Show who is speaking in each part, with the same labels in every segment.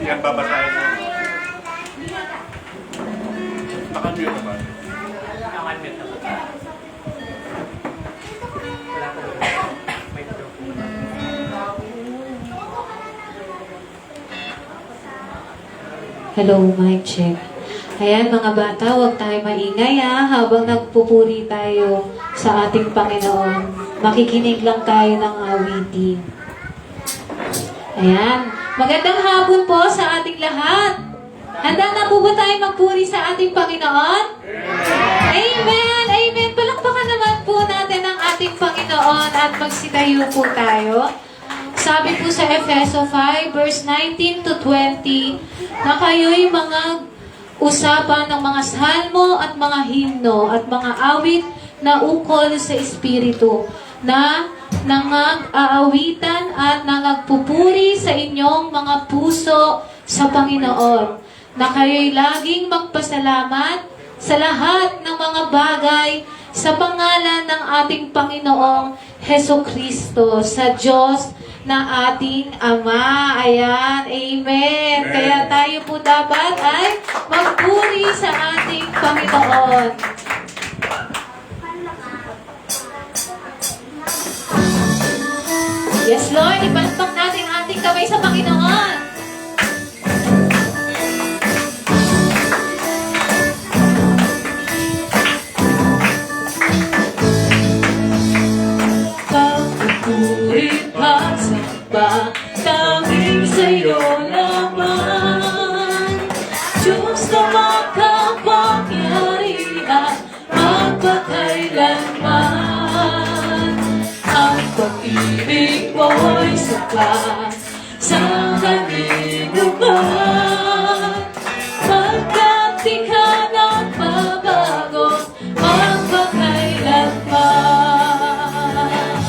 Speaker 1: Yan, babasahin mo. Naka-mute naman.
Speaker 2: Naka-mute naman. Wala ko. May microphone.
Speaker 3: Hello, mic check. Ayan mga bata, huwag tayo maingay habang nagpupuri tayo sa ating Panginoon. Makikinig lang tayo ng awitin. Ayan. Magandang hapon po sa ating lahat. Handa na po ba tayo magpuri sa ating Panginoon? Amen! Amen! Palakpakan naman po natin ang ating Panginoon at magsitayo po tayo. Sabi po sa Efeso 5, verse 19 to 20, na kayo'y mga usapan ng mga salmo at mga himno at mga awit na ukol sa Espiritu, na nangag-aawitan at nangagpupuri sa inyong mga puso sa Panginoon, na kayo'y laging magpasalamat sa lahat ng mga bagay sa pangalan ng ating Panginoong Hesukristo, sa Diyos na ating Ama. Ayan, amen. Kaya tayo po dapat ay magpuri sa ating Panginoon. Yes, Lord, ipalpak natin ang ating kamay sa Panginoon. Pagpupurit at samba, tanging sa'yo naman. Diyos na makapangyarihan, magpakailanman. Ang pag-ibig mo'y sapat sa kaniluman. Pagkat di ka nagbabago, magpakailanman.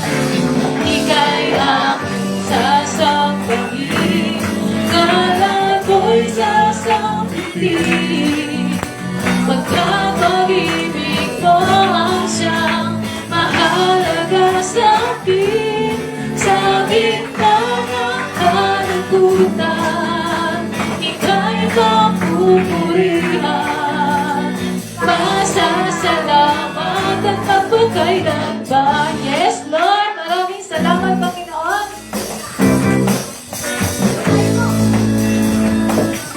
Speaker 3: Ika'y aking sasambahin, ngalan mo'y sasambitin. Pagkat pag-ibig mo ang siyang mahalaga sa akin, sa gitna ng kalungkutan, ika'y mapupurihan. Masasalamat at magpakailanman. Yes, Lord! Maraming salamat, Panginoon!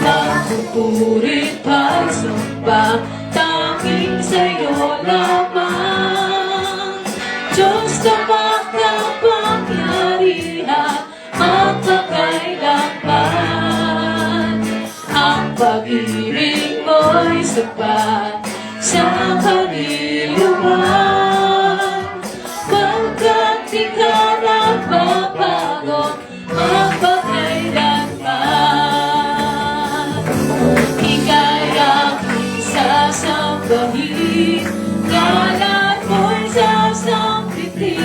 Speaker 3: Magpupurit pagsamba, tanging sa'yo lamang. Diyos na makapangyarihan, magpakailanman. Ang pag-ibig mo'y sapat sa kaniluman. Pagkat di ka nagbabago, magpakailanman. Ika'y aking sasambahin, ngalan mo'y sasambitin.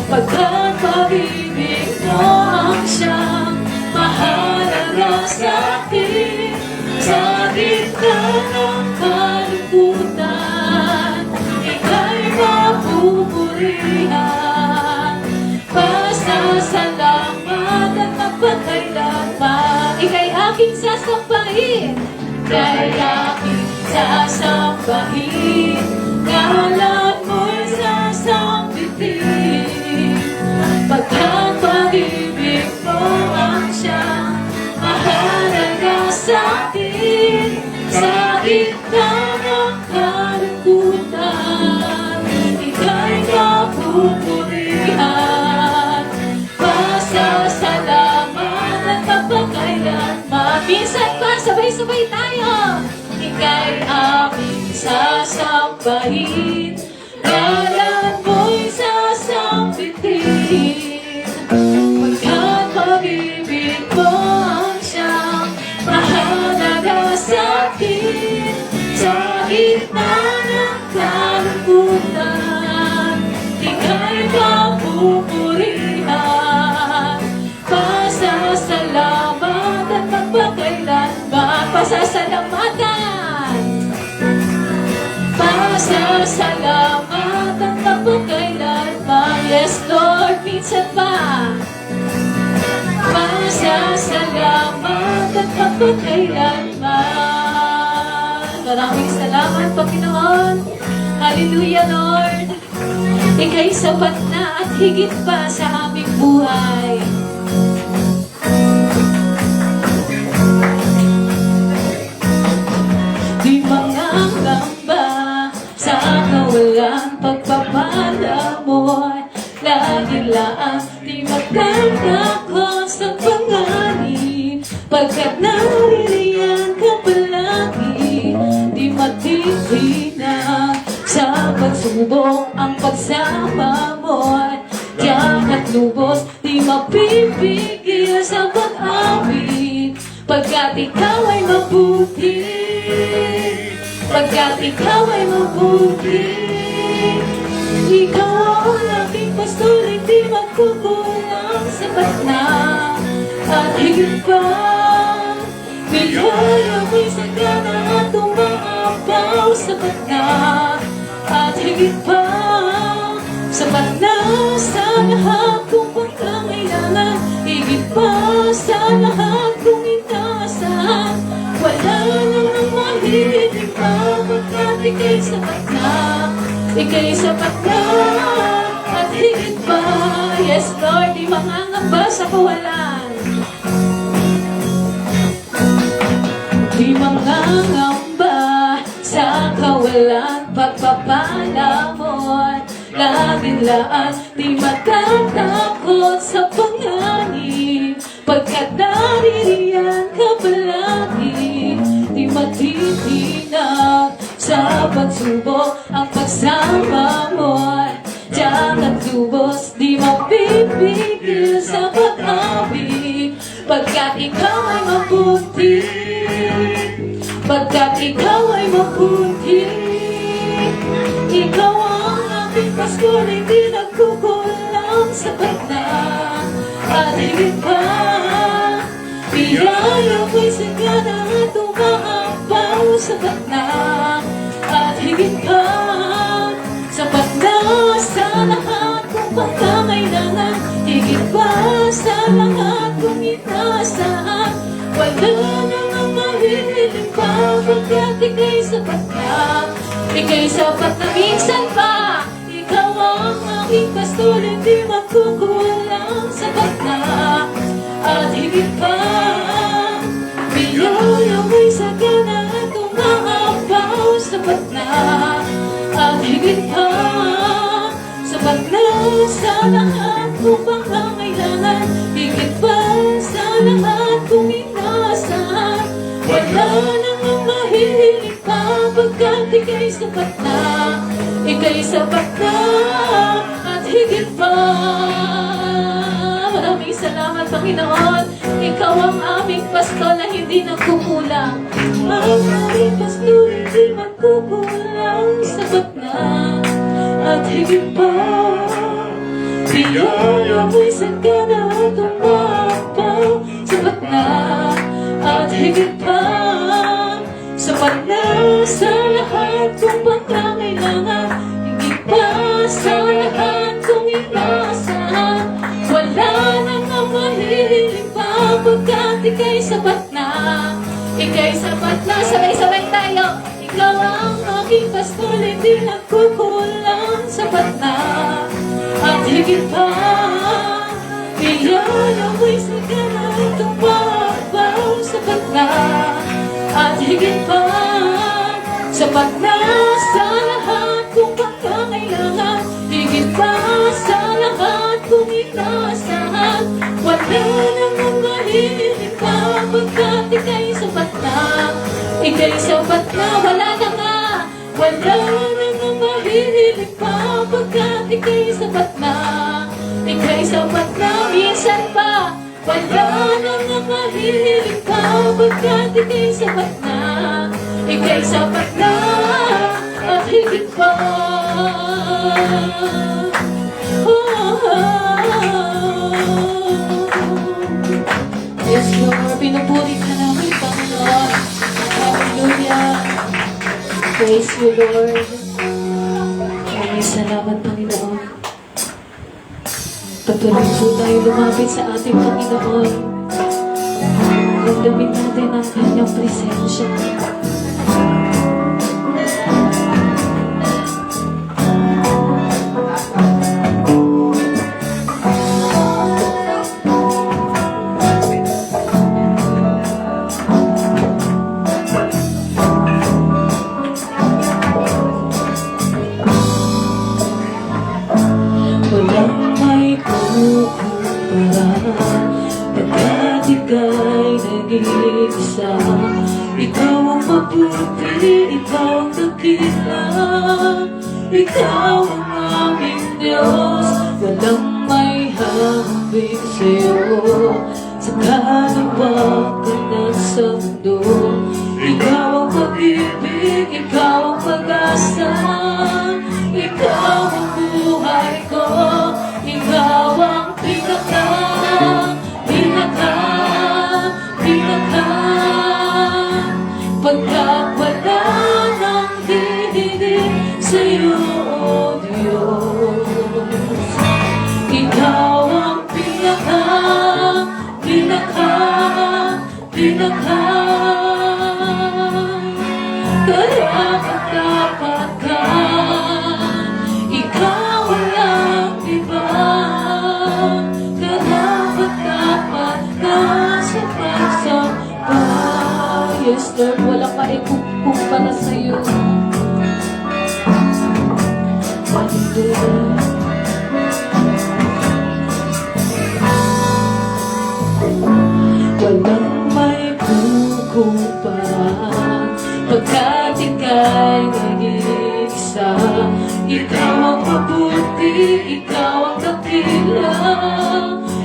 Speaker 3: Pagkat pag-ibig mo ang siyang mahalaga sa akin, sa gitna ng kalungkutan, ika'y mapupurihan. Pasasalamat at magpakailanman. Ika'y aking sasambahin, ika'y aking sasambahin, ngalan mo'y sasambitin. Pagkat pag-ibig mo ang siyang mahalaga sa akin, sa gitna ng kalungkutan, ika'y mapupurihan. Pasasalamat at magpakailanman. Minsan pa, sabay-sabay tayo. Ika'y aming sasambahin, ngalan mo'y sasambitin. Pagkat pag-ibig mo ang siyang mahalaga sa akin, sa gitna ng kalungkutan, ika'y mapupurihan. Pasasalamat at magpakailanman. Pasasalamatan. Pasasalamat at magpakailanman. Yes, Lord, minsan pa. masasalamat at magpakailanman. Maraming salamat, Panginoon. Hallelujah, Lord. Ika'y sapat na at higit pa sa aming buhay. Di mga gamba sa kawalan pagpapala mo'y lagi lang. Di magdadako sa panganib pagkat naririyan ka palagi. Di matitinag sa pagsubok ang pagsama mo'y tiyak at lubos. Di mapipigil sa pag-awit pagkat ikaw ay mabuti. Pagkat ikaw ay mabuti. Ikaw ang aking pastor, hindi magkukulang. Sapat na at higit pa. Biyaya mo'y sagana at umaapaw. Sapat na at higit pa. Sapat na sa lahat kong pagkakailangan. Higit pa sa lahat kong inaasahan. Wala namang mahihiling pa pagkat ika'y sapat na. Ika'y sapat na at higit pa. Yes, Lord, di mangangamba sa kawalan. Di mangangamba sa kawalan. Pagpapala mo'y laging laan. Di matatakot sa panganib pagkat naririyan ka palagi. Di matitinag sa pagsubok ang pagsama mo'y tiyak at lubos. Di mapipigil sa pag-awit pagkat ikaw ay mabuti. Pagkat ikaw ay mabuti. Ikaw ang aking pastor, hindi nagkukulang. Sapat na at higit pa. Biyaya mo'y sagana at umaapaw. Sapat na at higit pa. Sapat na sa lahat kong pagkakailangan. Higit pa sa lahat kong inaasahan. Wala namang mahihiling pa pagkat ika'y sapat na. Ika'y sapat na minsan pa. Ikaw ang aking pastor, hindi magkukulang. Sapat na at higit pa. Biyaya mo'y sagana at umaapaw. Sapat na at higit pa. Sapat na sa lahat kong pangangailangan. Higit pa sa lahat kong inaasahan. Wala namang mahihiling pa pagkat ika'y sapat na. Ika'y sapat na at higit pa. Maraming salamat, Panginoon. Ikaw ang aming pastor na hindi nagkukulang. Ang aming pastor hindi magkukulang. Sapat na at higit pa. Biyaya mo'y sagana at umaapaw. Sapat na at higit pa. Sapat na sa lahat kong pagkakailangan. Higit pa sa lahat kong inaasahan. Wala namang mahihiling pa pagkat ika'y sapat na. Ika'y sapat na. Sabay-sabay tayo. Ikaw ang aking pastor, hindi nagkukulang. Sapat na at higit pa. Biyaya mo'y sagana at umaapaw. Sapat na at higit pa. Sapat na sa lahat kong pagkakailangan. Higit pa sa lahat kong inaasahan. Wala namang mahihiling pa pagkat ika'y sapat na. Ika'y sapat na. Wala na nga. Wala namang mahihiling pa pagkat ika'y sapat na. Ika'y sapat na. Minsan pa. Wala namang mahihiling pa pagkat ika'y sapat na. Ika'y sapat na at higit pa. Yes, Lord, pinupuri ka namin, Panginoon. Hallelujah. Praise you, Lord. Maraming salamat, Panginoon. Patuloy po tayo lumapit sa ating Panginoon. Damdamin natin ang kanyang presensya. Walang may kukumpara pagkat ika'y nag-iisa. Ikaw ang mabuti, ikaw ang dakila, ikaw ang aming Diyos. Walang may hambing sa'yo sa kalawakan ng mundo. Ikaw ang pag-ibig, ikaw ang pag-asa, ikaw ang buhay ko, ikaw ang pinaka. Pagkat wala nang hihiling sa'yo, O Diyos. Ikaw ang pinaka. Karapat-dapat ka, ikaw walang iba. Karapat-dapat ka sa pagsamba. Yes, Lord, walang maikukumpara sa'yo. Hallelujah. Walang may kukumpara pagkat ika'y nag-iisa. Ikaw ang mabuti, ikaw ang dakila,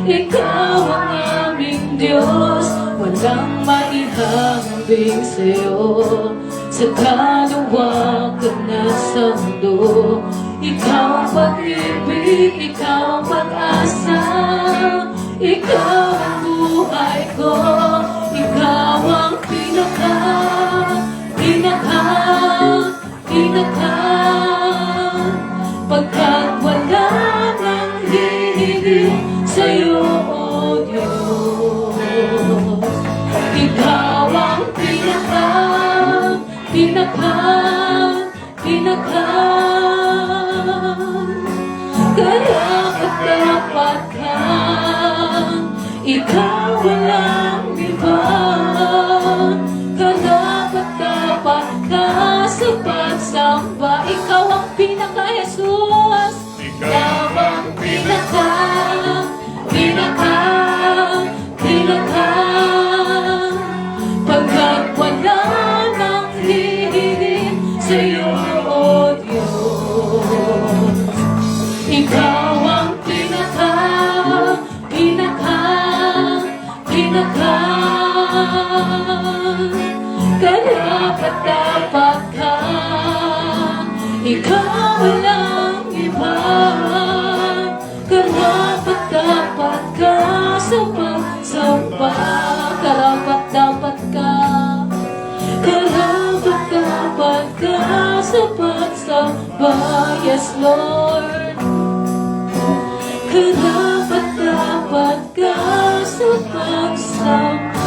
Speaker 3: ikaw ang aming Diyos. Walang maihambing sa'yo sa kaluwakan na mundo. Ikaw ang pag-ibig, ikaw ang pag-asa, ikaw ang buhay ko, ikaw ang pinaka. Pagkat wala nang hihiling sa'yo, O Diyos. Ikaw ang pinaka. Karapat-dapat ka, ikaw walang iba. Karapat-dapat ka sa pagsamba. Ikaw ang pinaka, Jesus. Ikaw ang pinaka. Pagkat wala nang hihiling sa'yo, O Diyos. Ikaw ang pinaka. Karapat-dapat ka, ikaw walang iba. Karapat-dapat ka sa pagsamba. Karapat-dapat ka. Karapat-dapat ka sa pagsamba. Yes, Lord. Karapat-dapat ka sa pagsamba.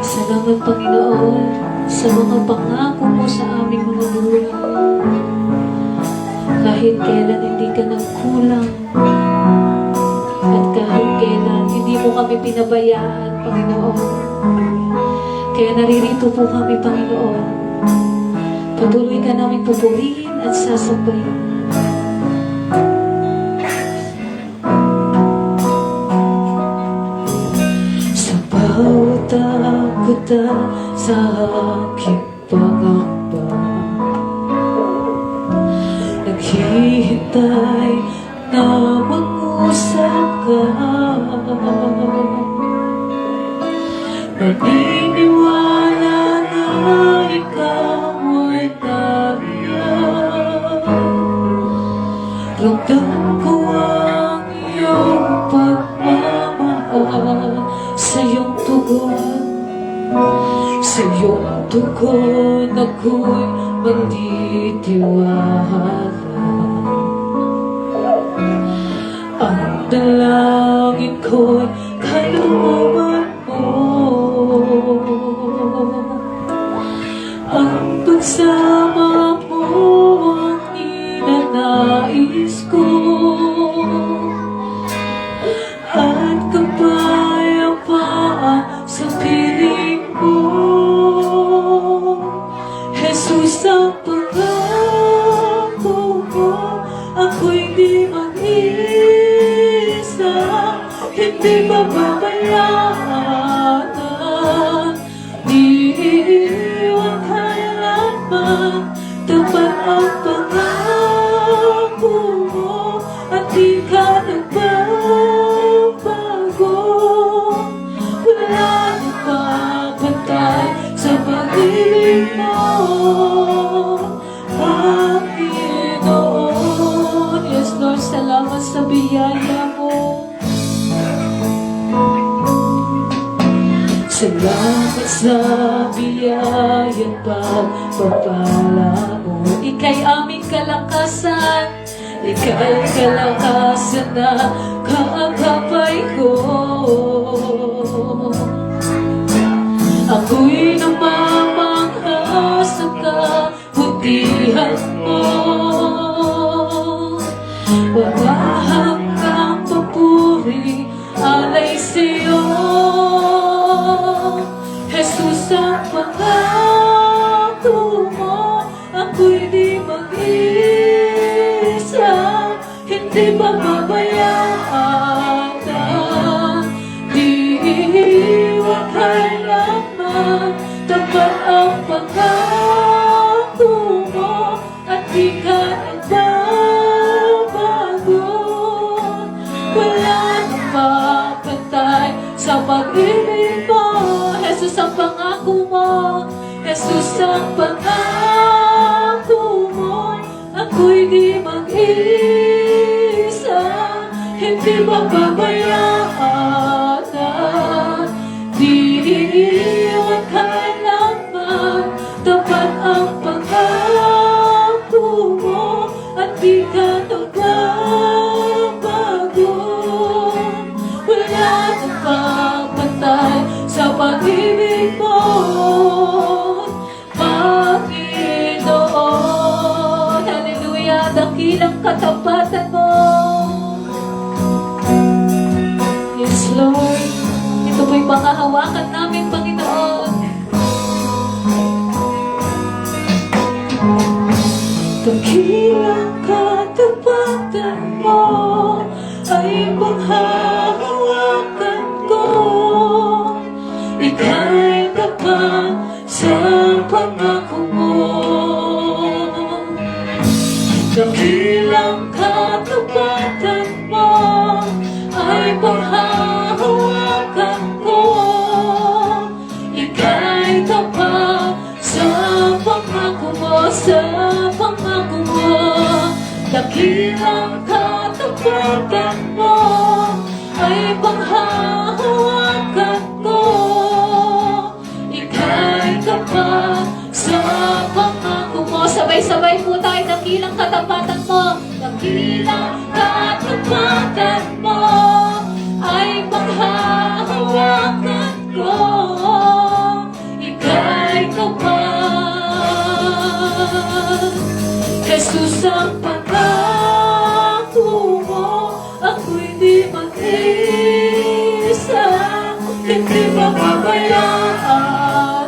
Speaker 3: Salamat, Panginoon, sa mga pangako mo sa aming mga buhay. Kahit kailan hindi ka nagkulang, at kahit kailan hindi mo kami pinabayaan, Panginoon. Kaya naririto po kami, Panginoon. Patuloy ka namin pupurihin at sasambahin. Sa bawat akuta sa aking pangamba, naghihintay na mag-usap ka. Naniniwala na ikaw ay nariyan. Ramdam ko ang iyong pagmamahal sa iyong tugon, sa iyong tugon ako'y magtitiwala. Ang dalangin ko'y kalooban mo. Ang pagsama mo ang ninanais ko. At kapayapaan sa piling mo. Jesus, ang pangako mo, ako'y di mag-isa, hindi mababayaan, di iiwan kailanman, tapat ang pangako mo, at di ka nagbabago. Wala nang mapantay sa pag-ibig mo, Panginoon. Yes, Lord, salamat sa biyaya mo. Salamat sa biyaya at pagpapala mo. Ika'y aming kalakasan, ika'y kalakasan na kaagapay ko. Ako'y namamangha sa kabutihan mo. Wala hanggang papuri, alay sa'yo. Jesus, ang pangako mo, ako'y di mag-isa, hindi mababayaan, di iiwan kailanman, tapat ang pangako mo, at di ka nagbabago. Wala nang mapantay sa pag-ibig mo. Jesus, ang pangako mo, Jesus, ang pangako mo, ako'y di mag-isa, hindi mababayaan, di iiwan kailanman, tapat ang pangako mo, at di ka nagbabago. Wala nang papantay sa pag-ibig mo, Panginoon. Hallelujah, dakilang katapatan mo. Yes, Lord, ito po'y pangahawakan namin, Panginoon. Dakilang katapatan mo ay panghahawakan ko. Ika'y tapat sa pangako mo. Dakilang katapatan mo ay panghahawakan ko. Ika'y tapat sa pangako mo, sa pangako mo. Dakilang katapatan mo ay panghahawakan ko. Ika'y tapat sa pangako mo. Sabay-sabay po tayo, dakilang katapatan mo. Dakilang katapatan mo ay panghahawakan ko. Ika'y tapat. Jesus, ang pangako mo, ako'y di mag-isa, hindi mababayaan,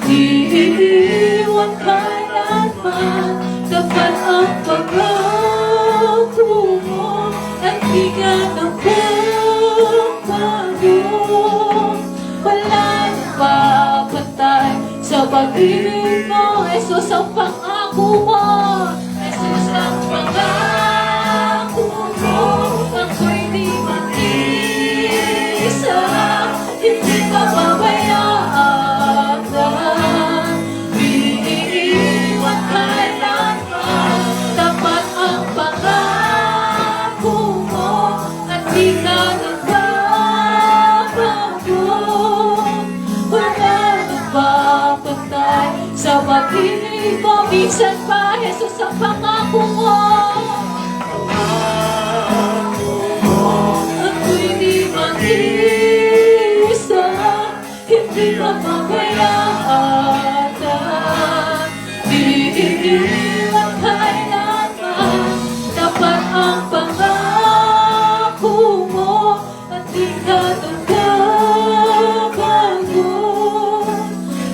Speaker 3: di iiwan kailanman, tapat ang pangako mo, at di ka nagbabago. Wala nang mapantay sa pag-ibig mo. Jesus, ang pangako mo, Jesus, ang pangako mo, ako'y di mag-isa, hindi mababayaan, di iiwan kailanman, tapat ang pangako mo, at di ka nagbabago. Wala nang Sa pag-ibig mo, minsan pa, Jesus, ang pangako mo. Ako'y di mag-isa, hindi mapabayaan. Iiwan kailanman, dapat ang pangako mo, at di ka nagbabago.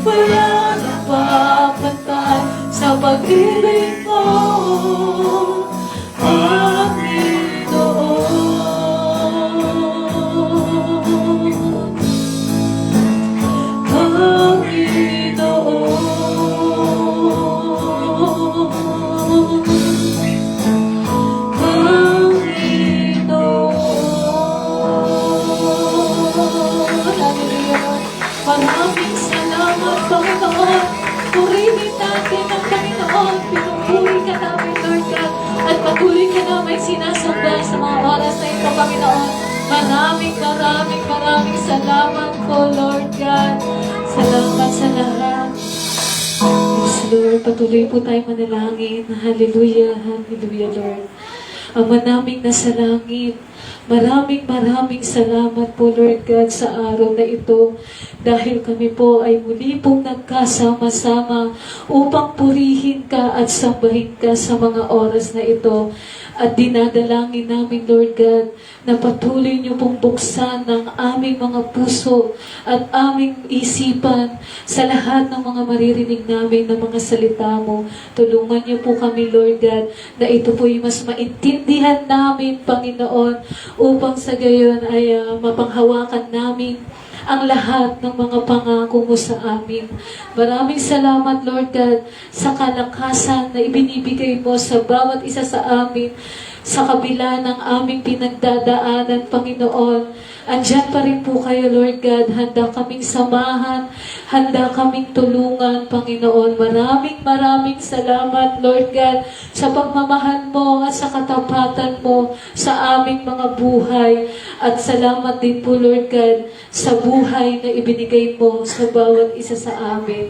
Speaker 3: Wala na papantay sa pag-ibig mo, maraming salamat, Panginoon. Purihin natin ang Panginoon. Pinupuri ka namin, Lord God. At patuloy ka namin sinasamba sa mga oras na ito, Panginoon. Maraming salamat po, Lord God. Salamat sa lahat. Yes, Lord. Patuloy po tayo manalangin. Hallelujah, hallelujah, Lord. Ama naming nasa langit, maraming salamat po, Lord God, sa araw na ito. Dahil kami po ay muli pong nagkasama-sama upang purihin ka at sambahin ka sa mga oras na ito. At dinadalangin namin, Lord God, na patuloy niyo pong buksan ng aming mga puso at aming isipan sa lahat ng mga maririnig namin ng mga salita mo. Tulungan niyo po kami, Lord God, na ito po'y mas maintindihan namin, Panginoon, upang sa gayon ay mapanghawakan namin ang lahat ng mga pangako mo sa amin. Maraming salamat, Lord God, sa kalakasan na ibinibigay mo sa bawat isa sa amin, sa kabila ng aming pinagdadaanan, Panginoon. Andiyan pa rin po kayo, Lord God. Handa kaming samahan, handa kaming tulungan, Panginoon. Maraming salamat, Lord God, sa pagmamahal mo at sa katapatan mo sa aming mga buhay. At salamat din po, Lord God, sa buhay na ibinigay mo sa bawat isa sa amin.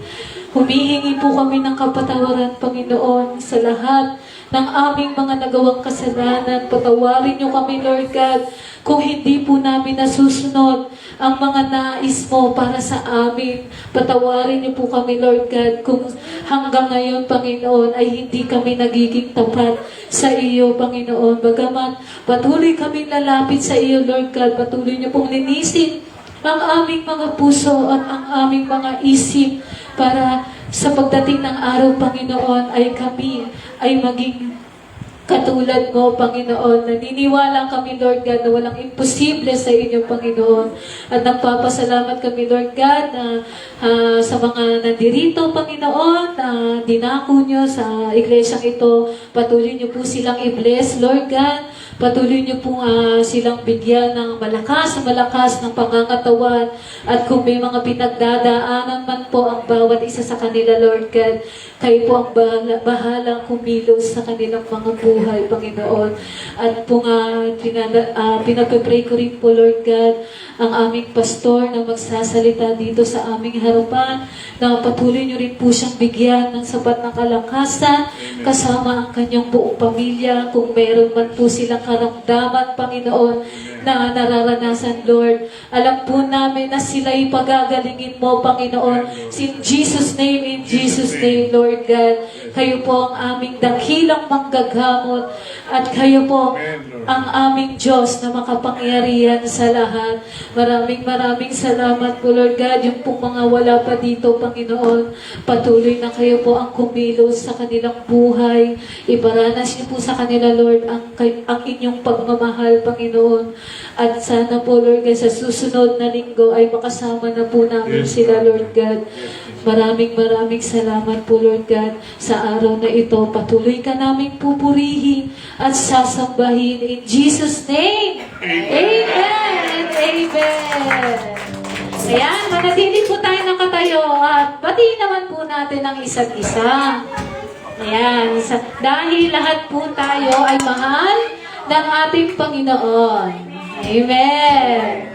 Speaker 3: Humihingi po kami ng kapatawaran, Panginoon, sa lahat ng aming mga nagawang kasalanan. Patawarin niyo kami, Lord God, kung hindi po namin nasusunod ang mga nais mo para sa amin. Patawarin niyo po kami, Lord God, kung hanggang ngayon, Panginoon, ay hindi kami nagiging tapat sa iyo, Panginoon. Bagaman patuloy kami lalapit sa iyo, Lord God, patuloy niyo pong linisin ang aming mga puso at ang aming mga isip para sa pagdating ng araw, Panginoon, ay kami ay maging katulad mo, Panginoon. Naniniwala kami, Lord God, na walang imposible sa inyo, Panginoon. At nagpapasalamat kami, Lord God, na sa mga nandirito, Panginoon, na dinako nyo sa iglesyang ito. Patuloy nyo po silang i-bless, Lord God. Patuloy niyo po silang bigyan ng malakas ng pangangatawan. At kung may mga pinagdadaanan man po ang bawat isa sa kanila, Lord God, kayo po ang bahalang kumilos sa kanilang mga buhay, Panginoon. At po pinagpipray ko rin po, Lord God, ang aming pastor na magsasalita dito sa aming harapan, na patuloy niyo rin po siyang bigyan ng sapat na kalakasan, kasama ang kanyang buong pamilya. Kung meron man po silang karamdaman, Panginoon, na nararanasan, Lord, alam po namin na sila'y pagagalingin mo, Panginoon. In Jesus' name, Lord God. Kayo po ang aming dakilang manggagamot at kayo po ang aming Diyos na makapangyarihan sa lahat. Maraming salamat po, Lord God. Yung pong mga wala pa dito, Panginoon, patuloy na kayo po ang kumilos sa kanilang buhay. Ibaranas niyo po sa kanila, Lord, ang inyong pagmamahal, Panginoon. At sana po, Lord God, sa susunod na linggo ay makasama na po namin sila, Lord God. Maraming salamat po, Lord God, sa araw na ito. Patuloy ka namin pupurihin at sasambahin in Jesus' name. Amen and amen. Ayan, manatili po tayo nakatayo at batiin naman po natin ang isa't isa. Ayan, dahil lahat po tayo ay mahal ng ating Panginoon. Amen.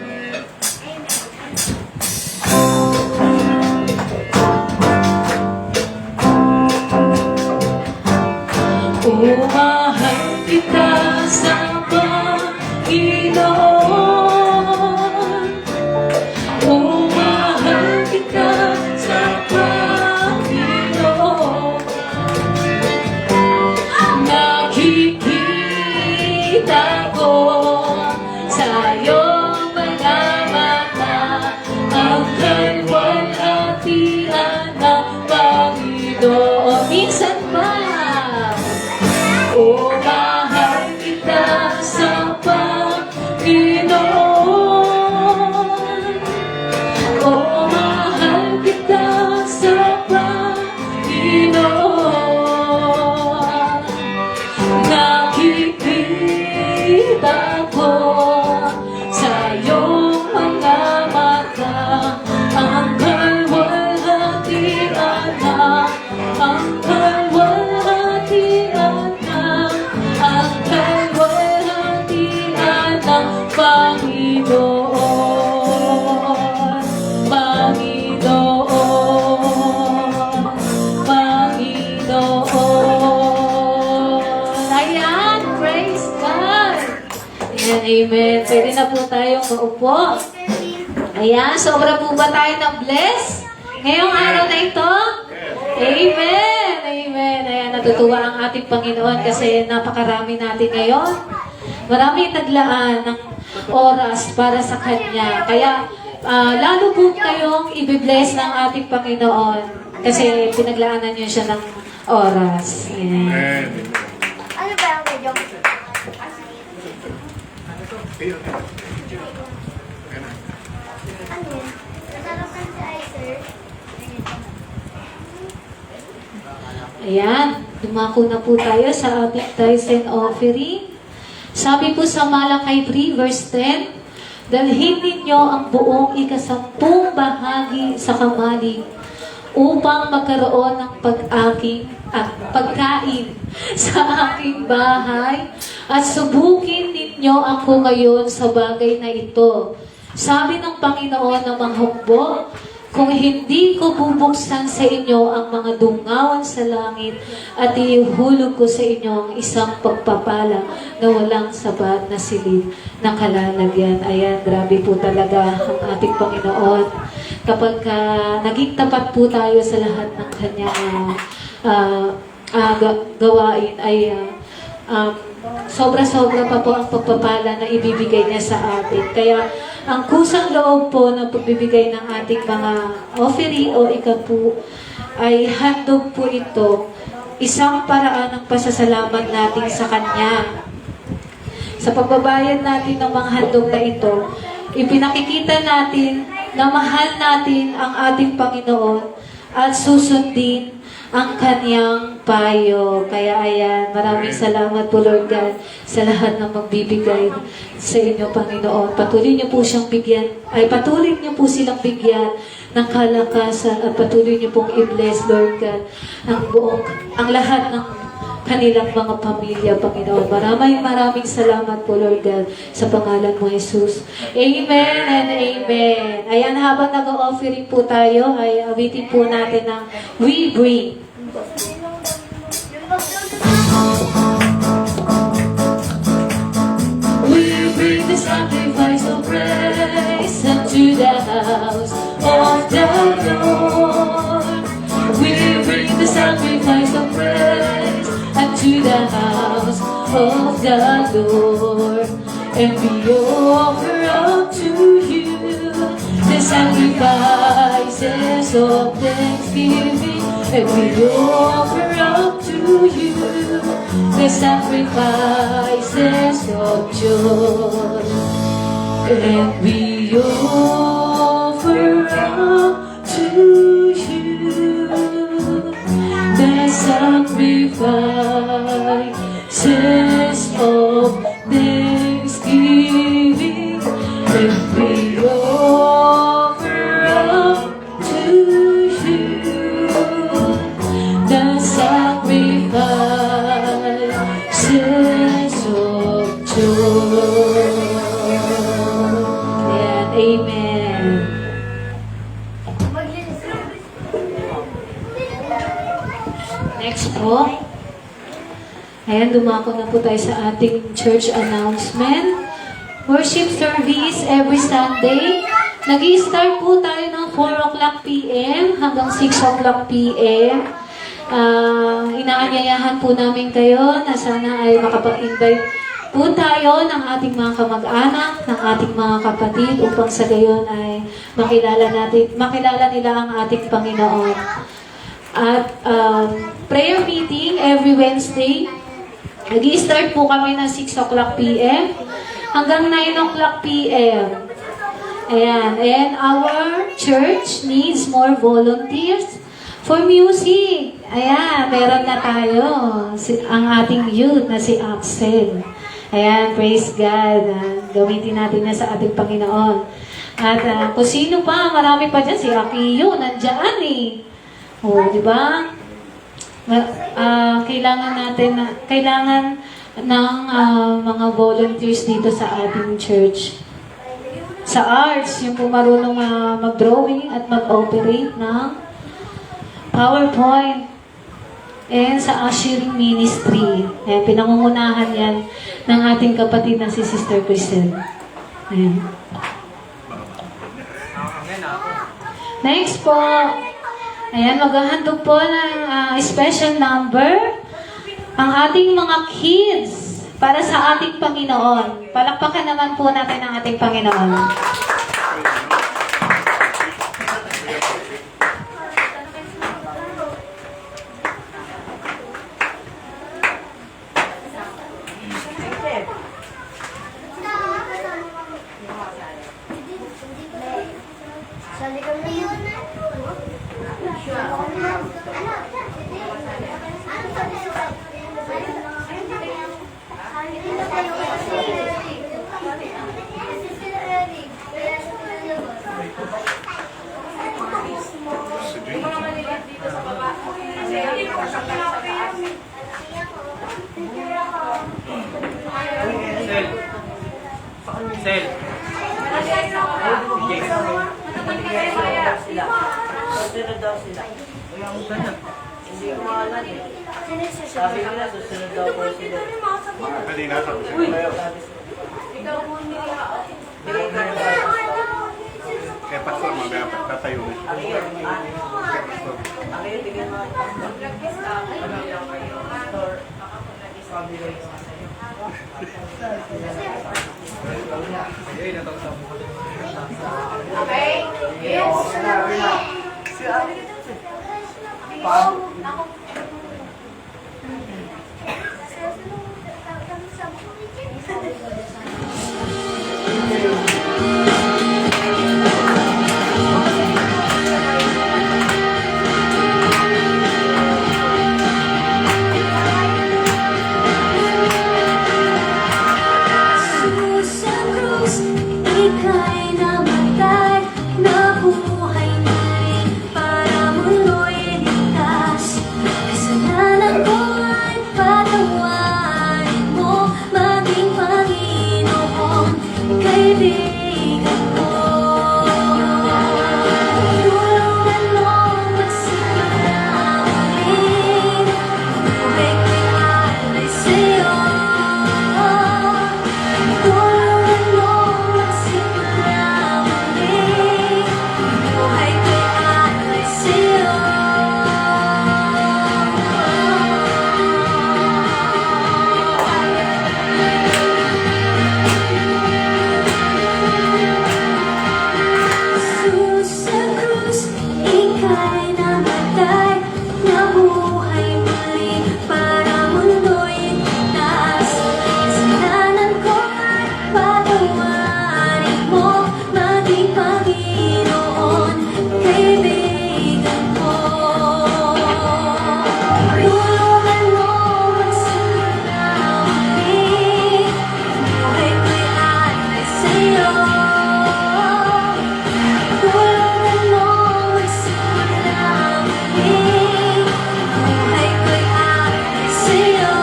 Speaker 3: amen. Pwede na po tayong maupo. Ayan, sobra po ba tayo na-bless ngayong araw na ito? Amen, amen. Ayan, natutuwa ang ating Panginoon kasi napakarami natin ngayon. Maraming naglaan ng oras para sa Kanya. Kaya, lalo po kayong ibibless ng ating Panginoon kasi pinaglaanan niyo siya ng oras. Ayan.
Speaker 4: Ano ba ang medyo? Ano yun? Nasarapan si Icer.
Speaker 3: Ayan, dumako na po tayo sa ating tithes and offering. Sabi po sa Malakay 3 verse 10, dalhin ninyo ang buong ikasampung bahagi sa kamalig upang magkaroon ng pagkain sa aking bahay at subukin ninyo ako ngayon sa bagay na ito. Sabi ng Panginoon ng mga hukbo, kung hindi ko bubuksan sa inyo ang mga dungawan sa langit at ihulog ko sa inyo ang isang pagpapala na walang sabat na silid na kalalagyan. Ayan, grabe po talaga ang ating Panginoon. Kapag naging tapat po tayo sa lahat ng kanyang gawain ay sobra-sobra pa po ang pagpapala na ibibigay niya sa atin. Kaya ang kusang loob po na pagbibigay ng ating mga offering o ikapu ay handog po ito, isang paraan ng pasasalamat natin sa Kanya. Sa pagbabayad natin ng mga handog na ito, ipinakikita natin na mahal natin ang ating Panginoon at susundin ang Kanyang payo. Kaya ayan, maraming salamat po Lord God sa lahat ng magbibigay sa inyo, Panginoon. Patuloy niyo po siyang bigyan, patuloy niyo po silang bigyan ng kalakasan at patuloy niyo pong i-bless, Lord God, ang lahat ng kanilang mga pamilya, Panginoon. Maraming salamat po, Lord God, sa pangalan mo, Jesus. Amen and amen. Ayan, habang nag-offering po tayo, ay awitin po natin ng We Bring. We bring the sacrifice of praise unto the house of the Lord. We bring the sacrifice of praise unto the house of the Lord, and we offer up to you the sacrifices of thanksgiving, and we offer up to you the sacrifices of joy, and we offer up to you the sacrifices of thanksgiving, and we offer up to you the sacrifices of joy. And amen. Next po. Ayan, dumako na po tayo sa ating church announcement. Worship service every Sunday. Nag-i-start po tayo ng 4 o'clock p.m. hanggang 6 o'clock p.m. Inaanyayahan po namin kayo na sana ay makapag-invite po tayo ng ating mga kamag-anak, ng ating mga kapatid upang sa gayon ay makilala nila ang ating Panginoon. At prayer meeting every Wednesday. Nag-i-start po kami ng 6 o'clock p.m. hanggang 9 o'clock p.m. Ayan. And our church needs more volunteers for music. Ayan, meron na tayo. Ang ating youth na si Axel. Ayan, praise God. Gamitin natin na sa ating Panginoon. At kung sino pa, marami pa dyan. Si Akiyo, nandiyan eh. O, di ba? Kailangan ng mga volunteers dito sa ating church. Sa arts, yung po marunong mag-drawing at mag-operate ng PowerPoint. and sa ushering ministry. Ayan, pinangungunahan yan ng ating kapatid na si Sister Cristel. Ayan. Next po, ayan, maghahandog po ng special number ang ating mga kids para sa ating Panginoon. Palakpakan naman po natin ang ating Panginoon.
Speaker 4: Sali kami yun.
Speaker 2: Sel. Susunod daw sila. Hindi ko maalam eh. Sabi nila, susunod daw po sila.
Speaker 1: Kanina, sabi siya. Kaya pastor, mamaya tatayo na siya. Kaya pastor.
Speaker 2: Ang iyo, tingin mo. Sabi ko yung
Speaker 4: Okay? Yes.
Speaker 5: Ika'y namatay, nabuhay muli para mulo'y ligtas. Kasalanan ko ay patawarin mo, maging Panginoon, kaibigan ko. Tulungan mo magsimula muli, buhay ko'y alay sa'yo. Tulungan mo magsimula muli, buhay ko'y alay sa'yo. Jesus sa krus, ika'y namatay, nabuhay muli para mundo'y ligtas. Kasalanan ko ay patawarin mo, maging Panginoon, kaibigan ko. Tulungan mo magsimula muli, buhay ko'y alay sa'yo. Tulungan mo magsimula muli, buhay ko'y alay sa'yo.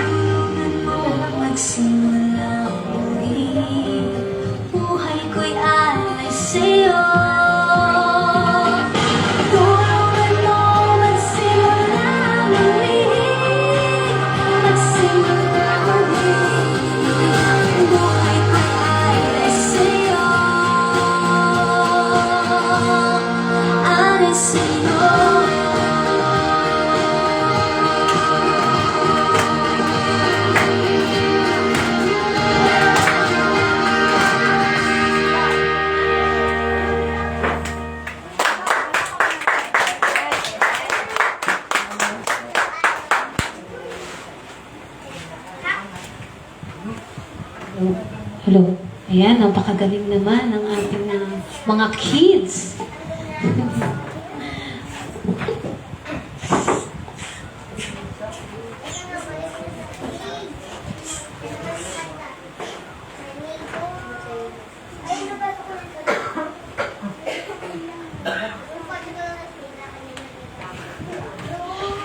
Speaker 5: Tulungan mo magsimula muli, buhay ko'y alay sa'yo. Tulungan mo magsimula muli, magsimula muli, buhay ko'y alay sa'yo. Alay sa'yo.
Speaker 3: Hello. Ayan, napakagaling naman ng ating mga kids.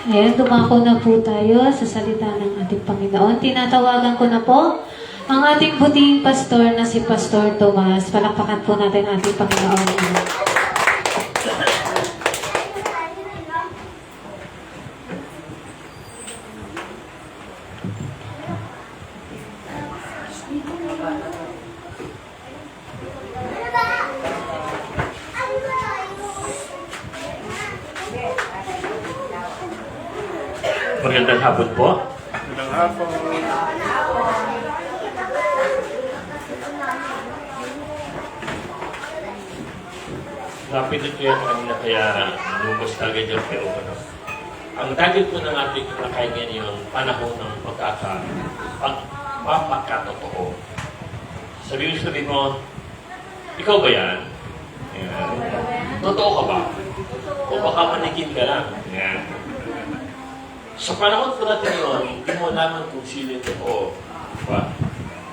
Speaker 3: Ayan, dumako na po tayo sa salita ng ating Panginoon. Tinatawagan ko na po ang ating buting pastor na si Pastor Tomas. Palakpakan po natin ang ating Panginoon.
Speaker 6: Magandang hapon po.
Speaker 1: Magandang hapon.
Speaker 6: Napindot ko yan kanina kaya lumos agad yung pero ano. Ang target po ng ating nakaingin yung panahon ng pagpapakatotoo. Sabi mo, ikaw ba yan? Yan. Totoo ka ba? O baka manigin ka lang? Yan. Sa panahon po natin yun, hindi mo naman kung sino ito o ba?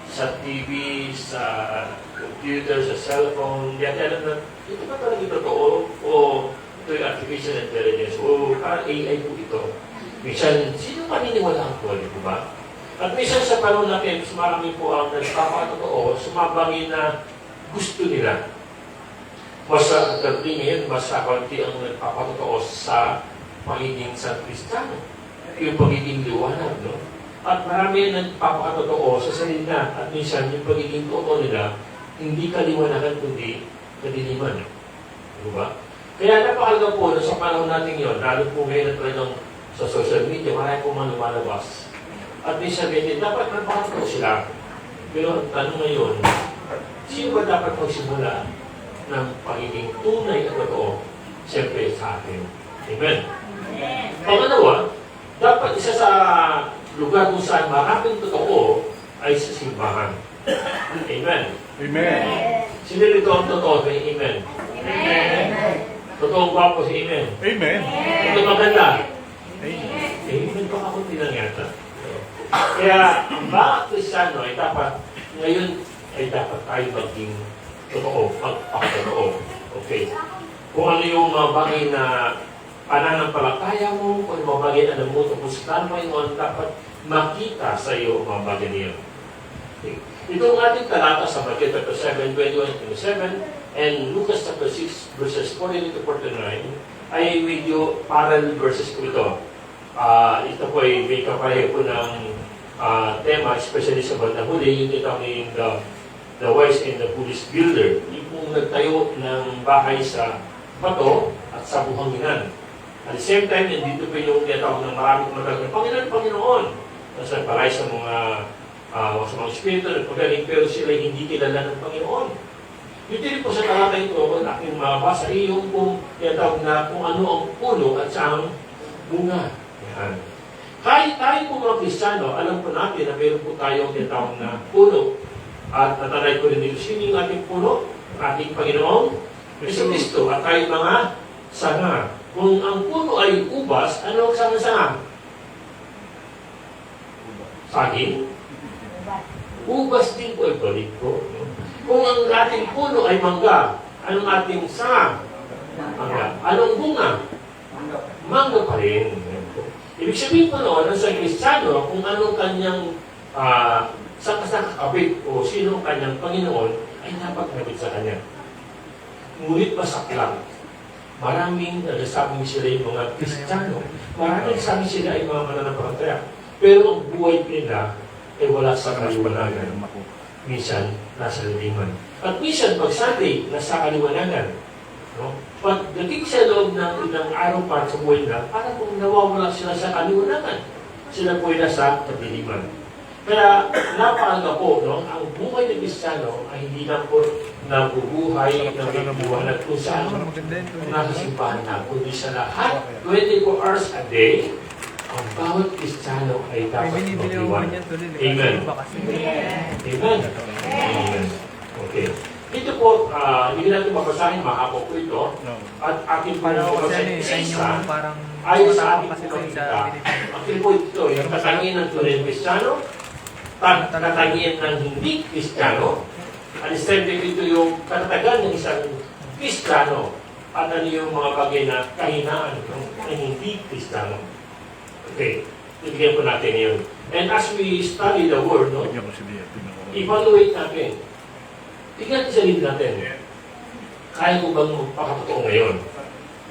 Speaker 6: Sa TV, sa computer, sa cellphone, hindi alam na ito ba talaga totoo? O ito yung artificial intelligence? O parang AI po ito? Minsan, sino paniniwalaan ko? Di ba? At minsan sa panahon natin, mas marami po ang nagpapakatotoo, sumabangin na gusto nila. Mas dating ngayon, mas kaunti ang nagpapakatotoo sa pagiging San Cristano. Yung pagiging liwanag, no? At marami ang nagpapakatotoo sa salita at minsan yung pagiging totoo nila, hindi kaliwanagan kundi kadiliman. Diba? Kaya napakalaga po na sa panahon natin yun, lalo po ngayon na talagang sa social media, marami po mga lumalabas. At minsan din, dapat napakatotoo sila. Pero ang tanong ngayon, sino ba dapat magsimula ng pagiging tunay at totoo? Siyempre sa atin. Amen? Pangalawa, dapat isa sa lugar kung saan maraming totoo ay sa simbahan. Amen?
Speaker 1: Amen.
Speaker 6: Sino rito ang totoo? May amen. Amen. Totoo gwapo si amen.
Speaker 1: Amen.
Speaker 6: Ito maganda.
Speaker 1: Amen.
Speaker 6: Amen pa ako lang yata. Kaya, bakit Kristiyano ay dapat, ngayon ay dapat tayo maging totoo, magpakatotoo. Okay. Kung ano yung mga bagay na pananampalataya mo, kung ano mga bagay na alam mo tungkol sa Panginoon, dapat makita sa iyo ang mga bagay niyo. Okay. Itong ating talata sa Matthew chapter 7, 21-27, and Lucas chapter 6, verses 42-49, ay medyo parallel verses po ito. Ito po ay may kapareho po ng tema, especially sa bandang huli, yung tinatawag the wise and the foolish builder. Yung pong nagtayo ng bahay sa bato at sa buhanginan. At the same time, dito po yung tinatawag ng maraming kumatagal ng Panginoon. Nasa palay sa mga espiritu at pagaling, pero sila hindi kilala ng Panginoon. Dito rin po sa talata ito, aking mabasa, yung pong tinatawag na kung ano ang puno at saan bunga. Yan. Kahit tayo po mga Kristiyano, alam po natin na meron po tayong tinatawag na puno. At natanay ko rin dito, sino yung ating puno? Ating Panginoong Kristo. At tayo mga sanga. Kung ang puno ay ubas, ano ang sanga-sanga? Saging? Ubas din po ay balik ko. Kung ang ating puno ay mangga, anong ating sanga? Mangga. Anong bunga? Mangga pa rin. Ibig sabihin po noon, sa Kristiyano, kung anong kanyang saan ka kakabit o sino ang kanyang Panginoon, ay napagkabit sa kanya. Ngunit masaklang. Maraming nagsasabing sila yung mga Kristiyano. Maraming nagsasabing sila ay mga mananampalataya. Pero ang buhay nila ay wala sa kaliwanagan. Minsan, nasa liman. At minsan, pag Sunday, nasa kaliwanagan. No? Pagdating sa loob ng ilang araw para sa buhay nila, parang kung nawawala sila sa kaliwanagan, sila po ay nasa kadiliman. Kaya napakalaga po, no? Ang buhay ng Kristiyano ay hindi lang po nabubuhay ng liwanag kung saan nasa simbahan na, kundi sa lahat, 24 hours a day, ang bawat Kristiyano ay dapat magliwanag. Amen. Amen. Amen. Okay. Ito po, hindi natin mabasahin, mahaba po ito. At aking po mabasahin isa-isa, ayon sa ating po makita. Aking po ito, yung katangian ng tunay Kristiyano, katangian ng hindi Kristiyano, at istempre ito yung katatagan ng isang Kristiyano, at ano yung mga bagay na kahinaan ng hindi Kristiyano. Okay, ibigyan po natin yun. And as we study the Word, no,
Speaker 1: Bigyan ko si Dia. Tingnan ko.
Speaker 6: evaluate natin. Tingnan sa sarili natin. Kaya ko bang magpakatotoo ngayon?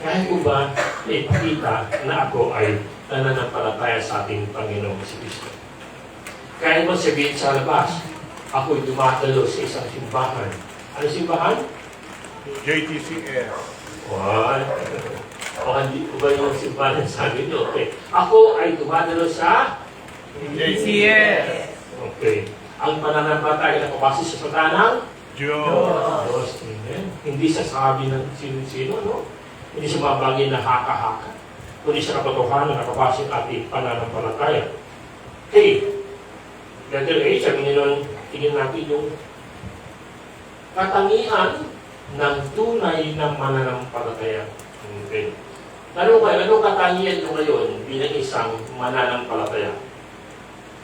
Speaker 6: Kaya ko ba ipakita na ako ay nananampalataya sa ating Panginoong si Kristo? Kaya mo sabihin sa labas, ako'y dumatalo sa isang simbahan. Ano simbahan?
Speaker 1: JTCS.
Speaker 6: Why? O hindi ko ba yung simbahan sabi niyo? Okay. Ako ay dumadalo sa
Speaker 1: JTCS.
Speaker 6: Okay. Ang pananampalataya na kapasi sa satanang
Speaker 1: Diyos.
Speaker 6: Diyos. Amen. Hindi sa sabi ng sino-sino, no? Hindi sa mga bagay na haka-haka. Kundi sa katotohanan na kapasi ng ating pananampalataya. Okay. Letter A, sabi niyo nun, tingin natin yung katangian ng tunay na mananampalataya. Okay. Tanong kayo, anong katangian nyo ngayon bilang isang mananampalataya?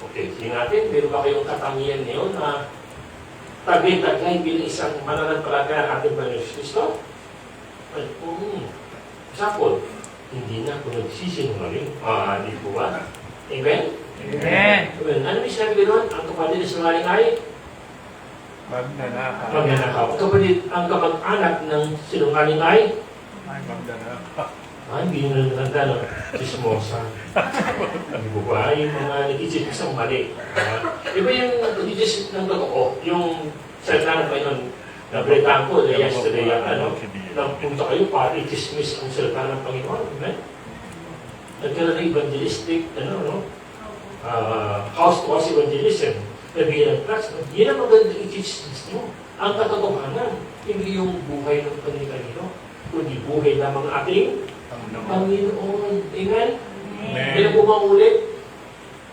Speaker 6: Okay, sige natin, meron ba kayong katangian niyo na tabi-tagay bilang isang mananampalataya ng ating Panginoon Kristo? Ay, example, hindi na ako nagsisinungaling. Di po ba? Amen?
Speaker 1: Amen.
Speaker 6: Amen. Ano yung sinabi ko doon? Ang kapatid na sinungaling ay
Speaker 1: Magnanakaw.
Speaker 6: magnanakaw. Kapatid, ang kamag-anak ng sinungaling ay
Speaker 1: Magnanakaw.
Speaker 6: hindi na naganda ng chismosa. Hindi po ba? Yung mga nag-isip isang mali. Iba yung nag-isip ng totoo, yung salita ng Panginoon, nabalitaan ko na yesterday yan, nagpunta kayo para i-dismiss ang salita ng Panginoon. Amen? Nagkaroon ng evangelistic, house-to-house evangelism. Nabigyan ng class. Yan ang magandang i-dismiss nyo. Ang katotohanan, hindi yung buhay ng Panginoon, kundi buhay lamang ating Panginoon. Amen?
Speaker 1: Amen.
Speaker 6: Kailan po bang ulit?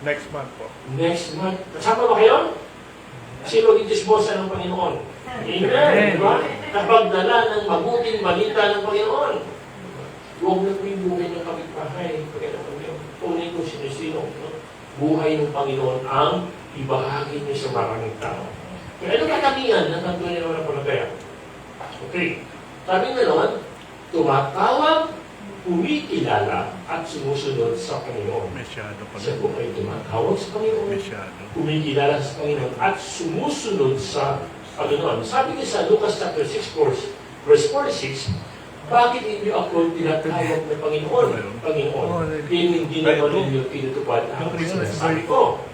Speaker 1: Next month po.
Speaker 6: Next month. Kasama ba kayo? Sino mag-disposa ng Panginoon? Amen. Diba? Napagdala ng mabuting balita ng Panginoon. Huwag na po yung buhay ng kapitbahay. Tunay kung sino-sino. Buhay ng Panginoon ang ibahagi niyo sa maraming tao. Kaya ano katangian ng tunay na mananampalataya? Okay. Sabi nga naman, tumatawag, kumikilala, at sumusunod sa Panginoon.
Speaker 1: Masyado pala.
Speaker 6: Siya po ay tumatawag sa Panginoon,
Speaker 1: Masyado.
Speaker 6: kumikilala sa Panginoon, at sumusunod sa Panginoon. Sabi niya sa Lucas chapter 6, verse 46, bakit hindi ako tinatawag na Panginoon? Panginoon, hindi naman ninyo tinutupad ang sinasabi ko.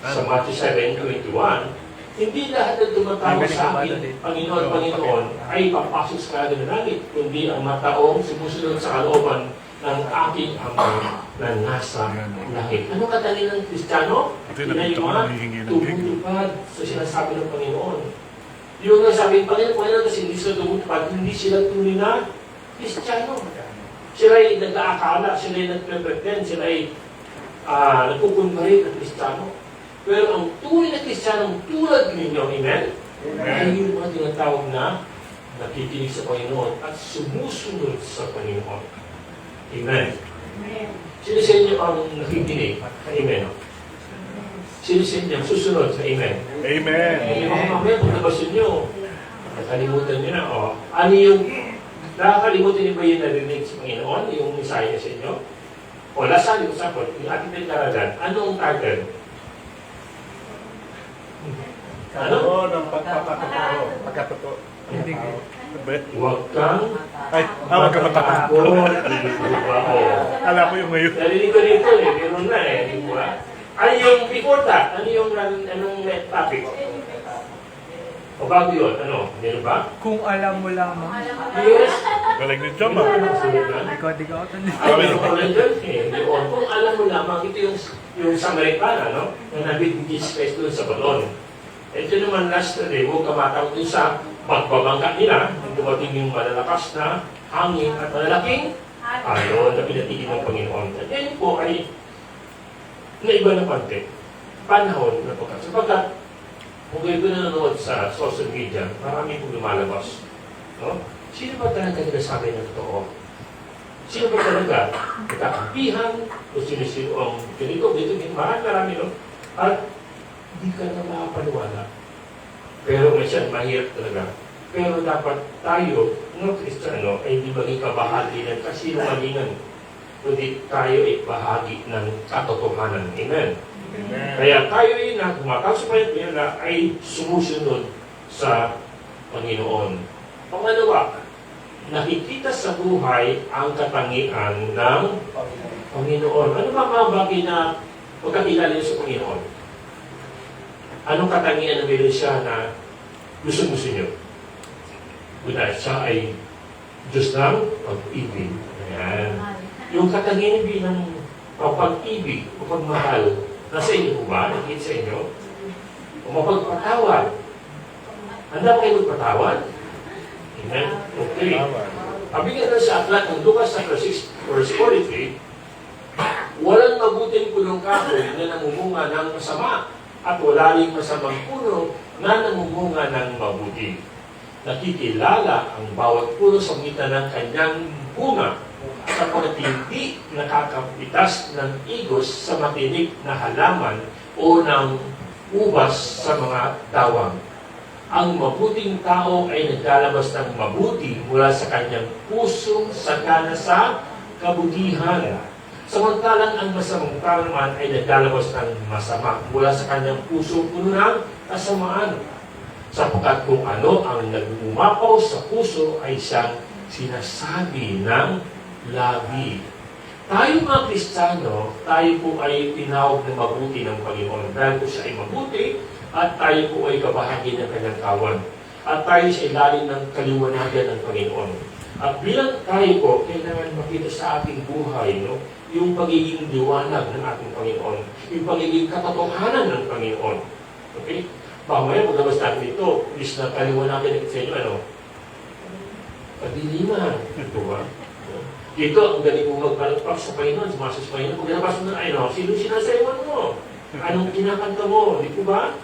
Speaker 6: Sa Matthew 7:21, hindi lahat ng tumatawag sa akin, Panginoon, Panginoon, ay papasok sa kalagay ng langit, kundi ang mataong sumusunod sa kalooban ng aking Ama na nasa langit. Ano katangian ng Kristiyano? Sila yung mga tumutupad sa sinasabi ng Panginoon. Yung nasabi ng Panginoon, kasi hindi sila tumutupad, hindi sila tunay na Kristiyano. Sila ay nag-aakala, sila ay nagpre-pretend, sila ay nagkukunbari ng Kristiyano. Pero ang tunay na Kristiyanong tulad ninyo, amen? Ay yung mga tinatawag na nakikinig sa Panginoon at sumusunod sa Panginoon. Amen. Sino sa inyo ang nakikinig? Amen. Sino sa inyo ang susunod sa Amen?
Speaker 1: Amen.
Speaker 6: Yung mga mamaya, kung nabasin nyo, nakalimutan nyo na, ano yung, nakakalimutan nyo ba yung narinig sa Panginoon, yung mensahe niya sa inyo? O, lasali ko sa po, yung ating pinagkaragan, anong target?
Speaker 1: Ano? Ng pagkakatotoo. Pagkatotoo.
Speaker 6: Hindi
Speaker 1: ko.
Speaker 6: Huwag kang
Speaker 1: Huwag ka matakot. Alam ko yung ngayon.
Speaker 6: narinig ko dito meron na di ba? Ano yung before that? Ano yung anong topic? O bago yun, ano? Meron ba?
Speaker 7: Kung alam mo lamang.
Speaker 6: Yes.
Speaker 1: Galing ni Chom ah.
Speaker 7: Ikaw, di ka ako
Speaker 6: Ay, meron ko rin dyan yun. Kung alam mo lamang, ito yung Samaritana, no? Na nabit ni Jesus Christ doon sa balon. Ito naman last na day, huwag ka matawag doon sa pagbabangka nila. Dumating yung malalakas na hangin at malalaking alon na pinatigil ng Panginoon. At yan po ay naiba na konti. Panahon na pagkat. Sapagkat, kung kayo nanonood sa social media, marami pong lumalabas. No? Sino ba talaga nagsasabi ng totoo? Sino ba talaga nagkakampihan? O sino-sino ang ganito, marami, no? At hindi ka na makapaniwala. Pero minsan, mahirap talaga. Pero dapat tayo, mga Kristiyano, ay hindi maging kabahagi ng kasinungalingan. kundi tayo ay bahagi ng katotohanan. Amen.
Speaker 1: Amen.
Speaker 6: Kaya tayo ay na tumatawag sa pananampalataya ay sumusunod sa Panginoon. Pangalawa, nakikita sa buhay ang katangian ng Panginoon. Ano ba mga bagay na pagkakilala niyo sa Panginoon? Anong katangian na meron siya na gusto niyo? Una, siya ay Diyos ng pag-ibig. Ayan. Yung katangian bilang pag-ibig o pagmahal, nasa inyo po ba? Nakikita sa inyo? O mapagpatawad. Handa ba kayo magpatawad? Amen? Okay. Sabi nga sa aklat ng Lucas 6, verse 43, walang mabuting punong kahoy na namumunga ng masama at wala ring masamang puno na namumunga ng mabuti. Nakikilala ang bawat puno sa pagitan ng kanyang bunga sapagkat hindi nakakapitas ng igos sa matinik na halaman o ng ubas sa mga dawang. Ang mabuting tao ay naglalabas ng mabuti mula sa kanyang pusong sagana sa kabutihan. Samantalang ang masamang tao naman ay naglalabas ng masama mula sa kanyang pusong puno ng kasamaan. Sapagkat kung ano ang nagmumapaw sa puso ay siyang sinasabi ng labi. Tayo mga Kristiyano, tayo po ay tinawag na mabuti ng Panginoon. Dahil po siya ay mabuti, at tayo po ay kabahagi ng kanyang kawan. At tayo sa ilalim ng kaliwanagan ng Panginoon. At bilang tayo po, kailangan makita sa ating buhay, no, yung pagiging liwanag ng ating Panginoon. Yung pagiging katotohanan ng Panginoon. Okay? Pamaya, paglabas natin ito, is na kaliwanagan ng sa inyo, ano? Padiliman. Ito ba? Dito, ang galing mo magpalagpak sa Panginoon, sumasas sa Panginoon. Pag nabas mo na, ano, sino sinasayawan mo? Anong kinakanta mo? Di po ba?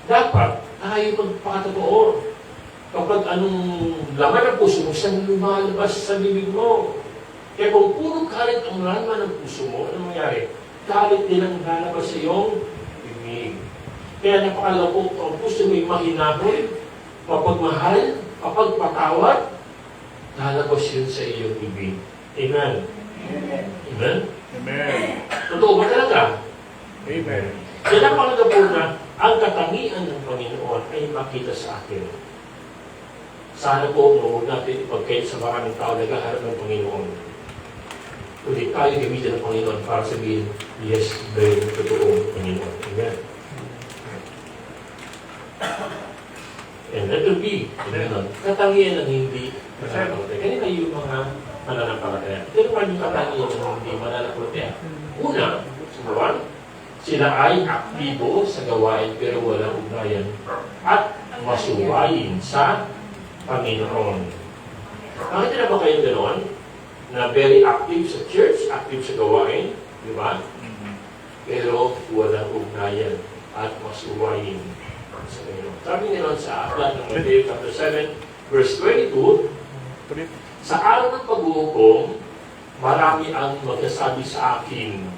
Speaker 6: Dapat tayo magpakatotoo. Kapag anong laman ng puso mo, siyang lumalabas sa bibig mo. Kaya kung puro galit ang laman ng puso mo, anong mangyari? Galit din ang lalabas sa iyong bibig. Kaya napakalapot ang puso mo'y mahinahon, mapagmahal, mapagpatawad, lalabas yun sa iyong bibig. Amen. Amen?
Speaker 1: Amen.
Speaker 6: Totoo ba talaga?
Speaker 1: Amen.
Speaker 6: Kaya napakalaga po na ang katangian ng Panginoon ay makita sa atin. Sana po, huwag natin ipagkait sa maraming tao na naghaharap ng Panginoon. Kundi tayo gamitin ng Panginoon para sabihin, yes, dahil totoong Panginoon. Amen. And let it be, katangian ng hindi mananampalataya. Kanina yung mga mananampalataya. Ito naman yung katangian ng hindi mananampalataya. Una, sumawan, sila ay aktibo sa gawain pero walang ugnayan at masuwayin sa Panginoon. Nakita na ba kayo ganoon? Na very active sa church, active sa gawain, di ba? Pero walang ugnayan at masuwayin sa Panginoon. Sabi nila sa aklat ng Matthew chapter 7, verse 22, sa araw ng pag-uukom, marami ang magsasabi sa akin,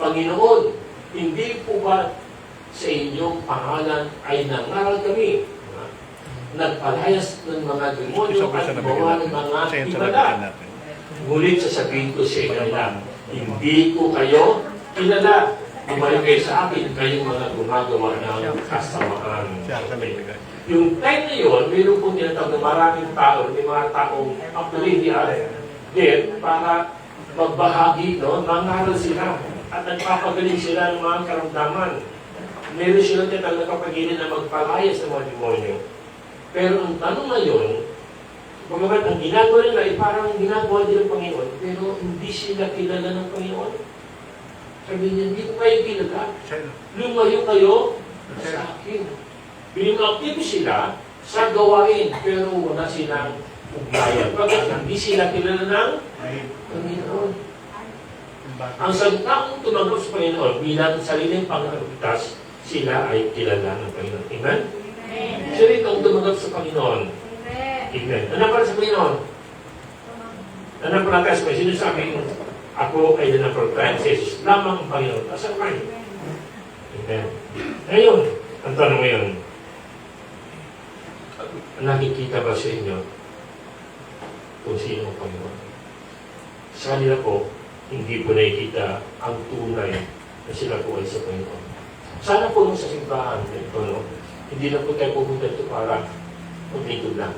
Speaker 6: Panginoon, hindi po ba sa inyong pangalan ay nangaral kami? Nagpalayas ng mga demonyo at gawa ng mga ibada. Ngunit sasabihin ko sa inyo na, hindi ko kayo kilala. Lumayo kayo sa akin, kayong mga gumagawa ng kasamaan. Yung time na yun, mayroon pong tinatawag na maraming tao, may mga taong actually dead para magbahagi, no? Nangaral sila at nagpapagaling sila ng mga karamdaman. Meron silang tinatawag na kapagilin na magpalayas ng mga demonyo. Pero ang tanong ngayon, bagamat ang ginagawa nila ay parang ginagawa din ng Panginoon, pero hindi sila kilala ng Panginoon. Sabi niya, hindi ko kayo kilala. Lumayo kayo sa akin. Binaktibo sila sa gawain, pero wala silang ugnayan. Pagkat hindi sila kilala ng Panginoon. Ang sagtaong tumanggap sa Panginoon bilang sariling pangkakapitas, sila ay kilala ng Panginoon. Amen? Sila itong tumanggap sa Panginoon. Amen. Ano para sa Panginoon? Ano para tayo sa Panginoon? Sino sa akin? Ako ay nanapagtayan sa Jesus lamang ang Panginoon. Asa kayo? Amen. Ngayon, ang tanong ngayon, nakikita ba sa inyo kung sino ang Panginoon? Sa kanila po, hindi po nakikita ang tunay na sila po ay sa Panginoon. Sana po nung sa simbahan ito, no? Hindi na po tayo pupunta ito para maglingkod lang.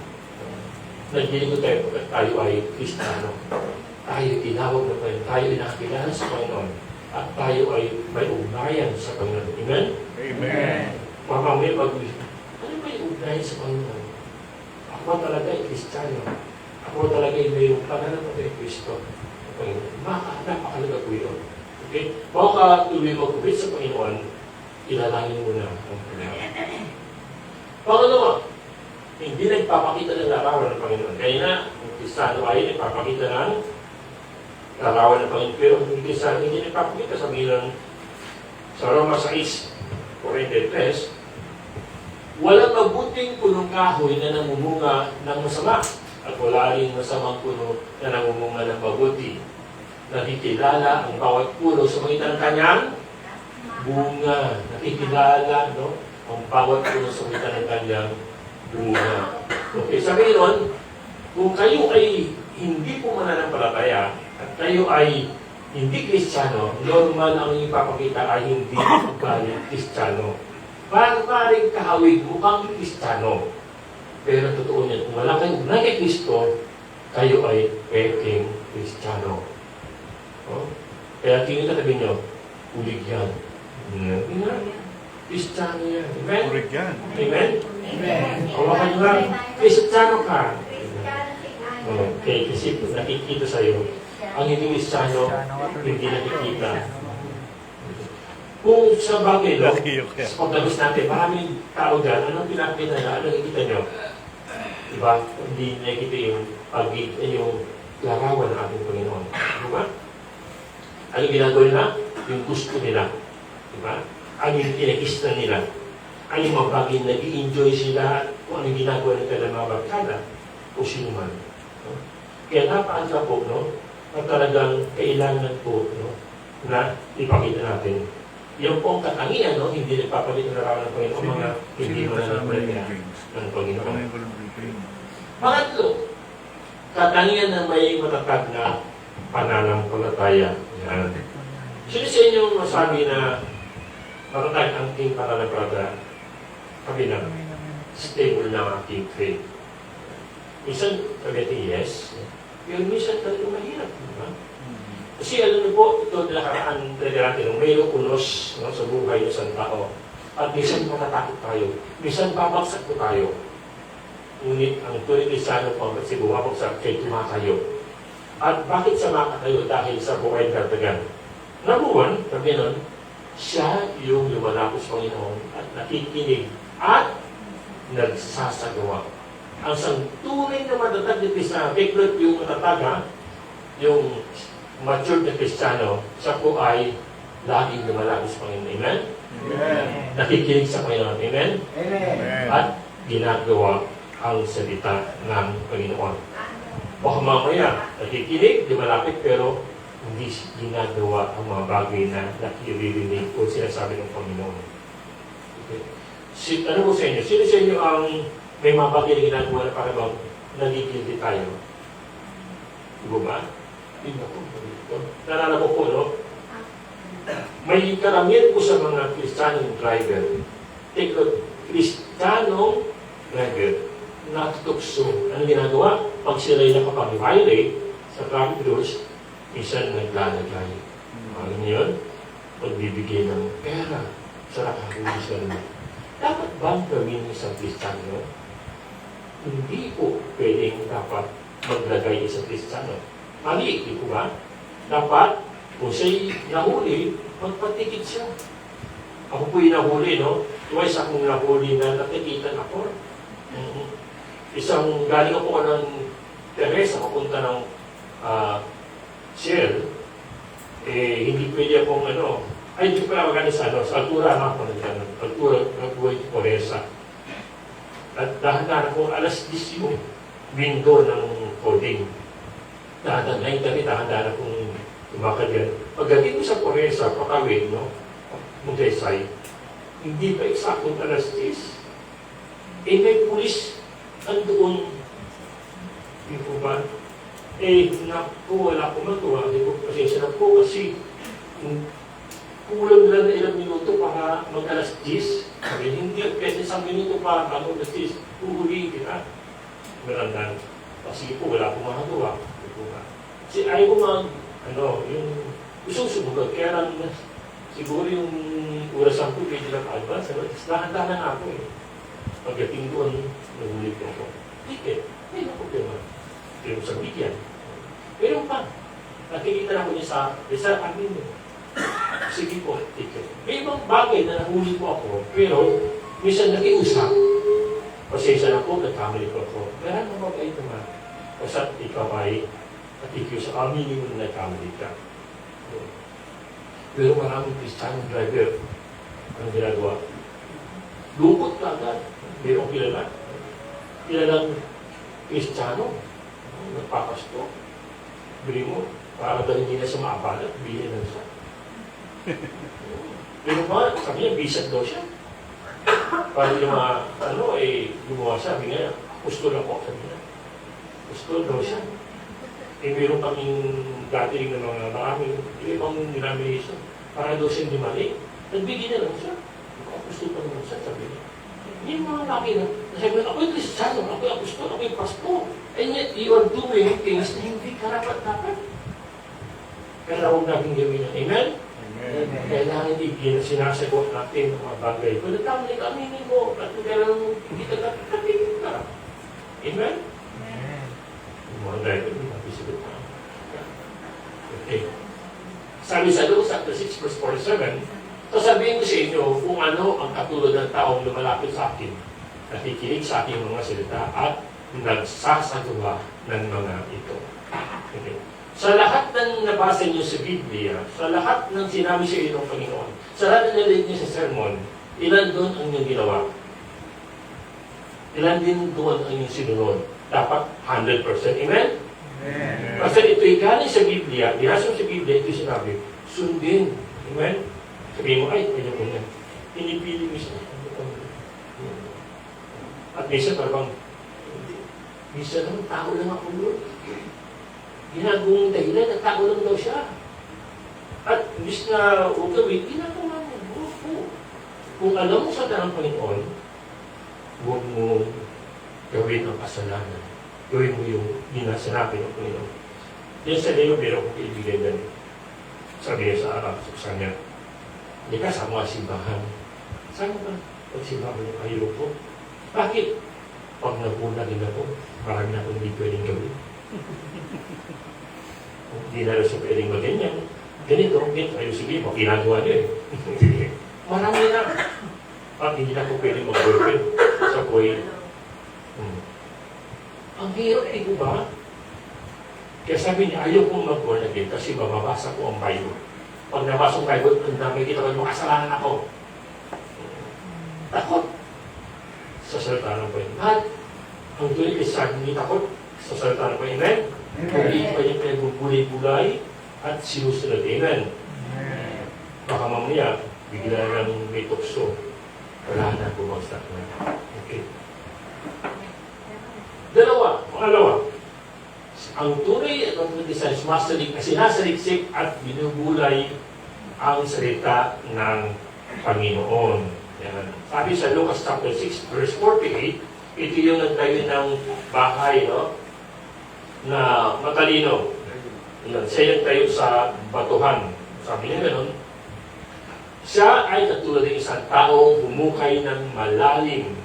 Speaker 6: Naglingkod tayo ay Kristiyano. Tayo tinawag na Panginoon. Tayo ay nakakilala sa Panginoon. At tayo ay may ugnayan sa Panginoon. Amen?
Speaker 1: Amen.
Speaker 6: Mamamay ano ba yung ugnayan sa Panginoon? Ako talaga ay Kristiyano. Ako talaga ay mayroong pananampalataya kay Kristo. Napakalaga po yun. Okay? Bago ka tuloy magkubit sa Panginoon, ilalangin mo na ang Panginoon. Pangalawa, hindi nagpapakita ng larawan ng Panginoon. Kaya na, ang Kristiyano ay nagpapakita ng larawan ng Panginoon. Pero hindi Kristiyano, hindi nagpapakita sa bilang sa Roma 6:43, walang mabuting punong kahoy na namumunga ng masama at wala rin masamang puno na namumunga ng mabuti. Nakikilala ang bawat puno sa magitan ng kanyang bunga. Nakikilala, no? Ang bawat puno sa magitan ng kanyang bunga. Okay, sabihin nun, kung kayo ay hindi po mananampalataya at kayo ay hindi Kristiyano, normal ang ipapakita ay hindi ugali Kristiyano. Maring kahawig mukhang Kristiyano. Pero totoo niyan, kung wala kayong ugnay kay Kristo, kayo ay peking Kristiyano. Oh? Kaya tingin katabi nyo, ulig yan. Kristiyano yan. Amen?
Speaker 1: Purig yan.
Speaker 6: Amen? Amen. Hawakan nyo lang, Kristiyano ka. Okay, kasi nakikita sa'yo, ang hindi Kristiyano, hindi nakikita. Kung sa bagay, no, sa pagdagos natin, maraming tao dyan, anong pinapita na, anong nakikita nyo? Diba? Hindi nakikita yung larawan ng ating Panginoon. Diba? Anong ginagawa nila? Yung gusto nila. Diba? Ang yung kinakista nila. Ang yung mga bagay na i-enjoy sila, kung anong ginagawa nila ng mga barkada, o sino man. No? Kaya napakanta po, no? Na talagang kailangan po, no? Na ipakita natin. Yung pong katangian, no? Hindi nagpapalit ng larawan ng Panginoon, mga hindi mo na ng Panginoon. Pangatlo, katangian na may matatag na pananampalataya. Yan. Sino sa inyo masabi na matatag ang ating pananampalataya? Sabi na, stable na ang ating faith. Minsan, sabi natin yes. Pero minsan talagang mahirap. Diba? Kasi alam niyo po, ito nakaraan natin, mayroong unos, no, sa buhay ng isang tao. At minsan matatakot tayo. Minsan babagsak po tayo. Ngunit ang tunay Kristiyano po, kasi bumabagsak kay tumatayo. At bakit siya makatayo? Dahil sa buhay kartagan. Number one, sabi nun, siya yung lumalapos Panginoon at nakikinig at nagsasagawa. Ang isang tunay na matatag na Kristiyano, eklot yung matatag, yung matured na Kristiyano, siya po ay laging lumalapos Panginoon. Amen?
Speaker 1: Amen.
Speaker 6: Nakikinig sa Panginoon. Amen?
Speaker 1: Amen.
Speaker 6: At ginagawa ang salita ng Panginoon. Baka mamaya, nakikinig, lumalapit, pero hindi ginagawa ang mga bagay na nakiririnig o sinasabi ng Panginoon. Okay. Ano po sa inyo? Sino sa inyo ang may mga bagay na ginagawa na para bang nagigildi tayo? Diba ba? Hindi po. Nalala ko po, no? May karamihan po sa mga Kristiyanong driver. Take note, Kristiyanong driver, natutukso. Ano ginagawa? Pag sila'y nakapag-violate sa traffic rules, minsan naglalagay. Ano yun? Magbibigay ng pera sa nakahuli sa naman. Dapat bang gawin ng isang Kristiyano? Hindi po pwedeng dapat maglagay isang Kristiyano. Mali, di po ba? Dapat, kung siya'y nahuli, magpatikit siya. Ako po'y nahuli, no? Twice akong nahuli na natikitan ako. Isang galing ako ng Teresa, papunta ng Shell. Hindi pwede akong hindi pala magaling sa altura na ako nagkaroon. Altura ng buhay ni Teresa. At dahan-dahan ako, alas 10 yung window ng coding. Dahan-dahan akong tumakad yan. Pagdating ko sa Teresa, pakawin, no? Mundesay, hindi pa eksaktong alas 10. May pulis andoon. Yung po ba? naku, wala ko magawa. Hindi ko, pasensya na po kasi kulang lang na ilang minuto para mag-alas 10. Sabi, hindi, kasi isang minuto pa bago alas 10, uhulihin kita. Marandan. Kasi po, wala akong magagawa. Kasi ayaw ko yung gusto sumugot. Kaya lang, siguro yung orasan ko, medyo na pa-advance. Dahan-dahan na ako eh. Pagdating doon, nagulit ko ako. Ticket, may problema. Pero sa bigyan. Pero pa, nakikita na ko niya sa amin mo. Sige po, ticket. May ibang bagay na nahuli ko ako, pero minsan nakiusap. Pasensya na po, nagkamali ko ako. Pero ano mabait naman? Kasi ikaw ay nakikiusap. Aminin mo na nagkamali ka. Pero maraming Kristiyanong driver ang ginagawa. Lungkot ka agad. Pero kilala. Kilalang Kristiyano. Nagpapasto. Bili mo. Para dahil hindi na sa maabalat, bili na siya. Pero ba, sabi niya, bisag daw siya. Para yung mga, gumawa siya. Sabi niya, apostol ako. Sabi niya, apostol daw siya. Meron kaming gathering ng mga maraming ibang denomination. Para daw siya hindi mali. Nagbigay na lang siya. Apostol pa naman siya, sabi niya. Yung mga laki na, sabi niya, ako yung Kristiyano, ako yung apostol, ako yung pastor. And yet, you are doing things na hindi karapat-dapat. Kaya huwag natin gawin yan. Amen? Kailangan hindi sinasagot natin ng mga bagay. Kung nagkamali ka, aminin mo. At kailangan hindi ka kapitid ka. Amen? Yung mga driver, hindi napisagot na. Okay. Sabi sa Luke, chapter 6, verse 47, sasabihin ko sa inyo kung ano ang katulad ng taong lumalapit sa akin, nakikinig sa aking mga salita at nagsasagawa ng mga ito. Okay. Sa lahat ng nabasa niyo sa Biblia, sa lahat ng sinabi sa iyo ng Panginoon, sa lahat ng narinig niyo sa sermon, ilan doon ang inyong ginawa? Ilan din doon ang inyong sinunod? Dapat 100%. Amen? Kasi ito'y galing sa Biblia, binasa sa Biblia, ito'y sinabi, sundin. Amen? Sabihin mo, ay, pwede mo yan. Pinipili mo siya. At minsan parang, minsan naman, tao lang ako doon. Ginagawang dahilan at tao lang daw siya. At imbis na ugawin, ginagawa mo. Kung alam mo sa ng Panginoon, huwag mo gawin ang kasalanan. Gawin mo yung ginasanabi ng Panginoon. Yan sa Leo, meron kong kaibigan yan. Sabi niya sa Arab, sa kanya, hindi ka sa mga simbahan. Saan ka? Pag-simbahan ng ayaw ko. Bakit? Pag nagpunagin ako, marami na akong hindi pwedeng gawin. Hindi na rin siya pwedeng maganyan. Ganito, ayun sige, ginagawa niyo eh. Marami na. At hindi na ako pwedeng mag-work sa boy. Ang hirap, di ko ba? Kaya sabi niya, ayaw kong mag-born again kasi mababasa ko ang Bible. Pag nabasa ang Bible, ang dami kita ko, makasalanan ako. Takot. Sa salita ng Panginoon. At ang tuloy is hindi takot sa salita ng Panginoon. Amen? Hindi pa niya pinagbubulay-bulay at sinusunod. Amen? Baka mamaya, bigla lang may tukso. Wala na, bumagsak na. Okay. Pangalawa, ang tunay at ang design mastery kasi nasaliksik at binubulay ang salita ng Panginoon. Yan. Sabi sa Lucas chapter 6, verse 48, ito yung nagtayo ng bahay, no? Na matalino. Yan. Siya yung tayo sa batuhan. Sabi niya gano'n, siya ay katulad ng isang taong humukay ng malalim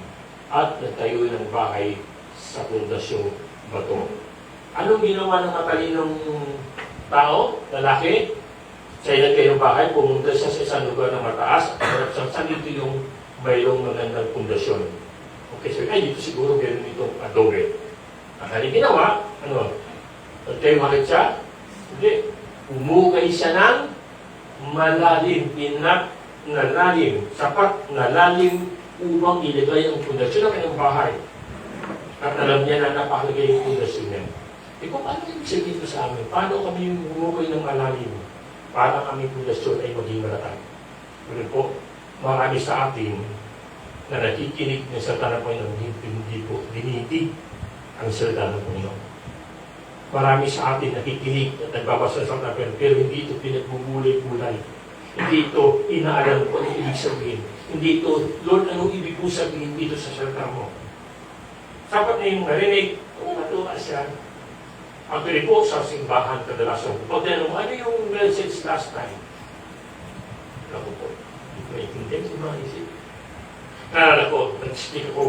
Speaker 6: at nagtayo ng bahay sa pundasyong bato. Anong ginawa ng matalinong tao, lalaki? Siya ay nagtayo ng bahay, pumunta siya sa isang lugar na mataas at saan dito yung mayroong magandang pundasyon. Okay, so ay dito siguro gano'n itong adobe. Ang kanyang ginawa, nagtayo makit siya? Hindi. Umukay siya ng malalim, nalalim, sapat na lalim upang ilagay ang pundasyon ng kanyang bahay. At alam niya na napakalagay yung pundasyon niya. Kung ano yung sabihin ko sa amin, paano kami umukay ng malalim para ang aming pundasyon ay maging malatag? Pero po, marami sa atin na nakikinig ng salita ng Panginoon, hindi po dinidig ang salita ng Panginoon. Marami sa atin nakikinig at nagbabasa sa tapos, pero hindi ito pinagbubulay-bulay. Hindi ito inaalam kung ano ibig sabihin. Hindi ito, Lord, anong ibig po sabihin dito sa salita mo? Sapat na yung narinig, kung matuwa siya. Actually po, sa simbahan kadalasan, pag tinanong mo, ano yung message last time? Ako po, hindi ko naiintindihan sa mga isip. Naalala ko, nag-speak ako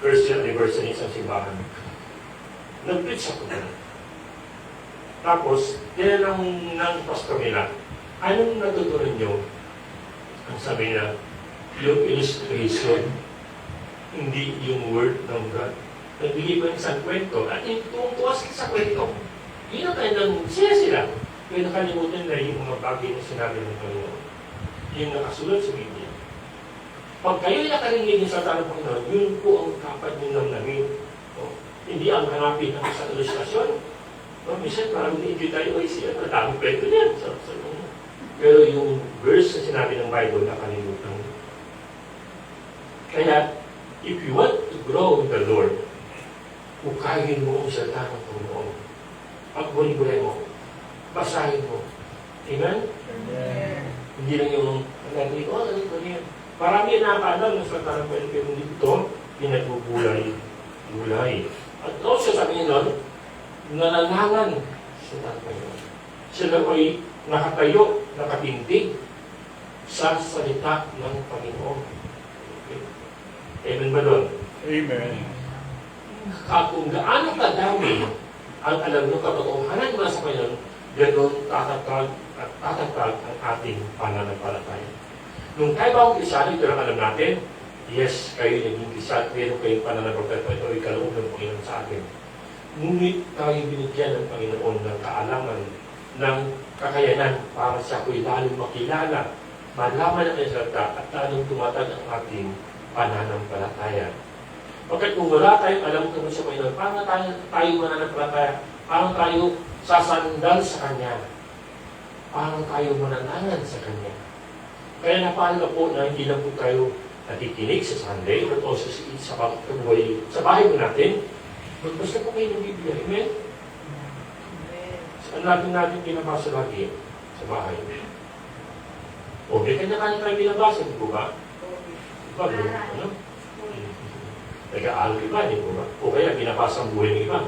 Speaker 6: 1st anniversary sa simbahan. Nag-preach ako na. Tapos, tinanong ng pastor nila, anong natutunan nyo? Ang sabi niya, yung illustration, hindi yung word ng God. Nagbigay ko ng isang kwento, at yung tuwas sa kwento, yun ang kanilang sila. Kaya nakalimutan na yung mga bagay na sinabi ng Panginoon. Yung nakasulat sa Biblia. Pag kayo'y nakarinig ng salita ng Panginoon, yun po ang dapat nyo namnamin. Hindi ang hanapin ng isang ilustrasyon. Minsan parang hindi tayo, ay siya, matamang kwento niyan. Pero yung verse na sinabi ng Bible, nakalimutan. Kaya, if you want to grow in the Lord, hukayin mo ang salita ng Panginoon. Pagbuli-bulay mo. Basahin mo. Amen? Hindi lang yung naging, ganito yan. Marami na nakaalam ng salita ng Panginoon, pero dito, pinagbubulay. At also sabi niya nun, nananangan sa Panginoon. Sila ay nakatayo, nakatindig sa salita ng Panginoon. Okay. Amen ba doon?
Speaker 1: Amen.
Speaker 6: Kung gaano kadami ang alam nyo katotohanan mula sa Panginoon, ganoon tatatag at tatatag ang ating pananampalataya. Nung tayo ba ang Kristiyan, ito lang alam natin, yes, kayo naging Kristiyan, pero kayong pananampalataya, ito ay kaloob ng Panginoon sa atin. Ngunit tayo binigyan ng Panginoon ng kaalaman, ng kakayanan para siya ko'y lalong makilala, malaman ang salita at lalong tumatag ang ating pananampalataya. Bakit kung wala tayong alam tungkol sa Panginoon, paano tayo mananampalataya? Paano tayo sasandal sa Kanya? Paano tayo mananangan sa Kanya? Kaya napaalala po na hindi lang po tayo nakikinig sa Sunday, but also sa bahay po natin, magbasa po kayo ng Biblia. Amen? Saan natin binabasa lagi sa bahay? O, may kanya-kanya tayo binabasa, di po ba? Bago, ano? Nag-aaral iba, di po ba? O kaya binabasa ang buhay ng iba.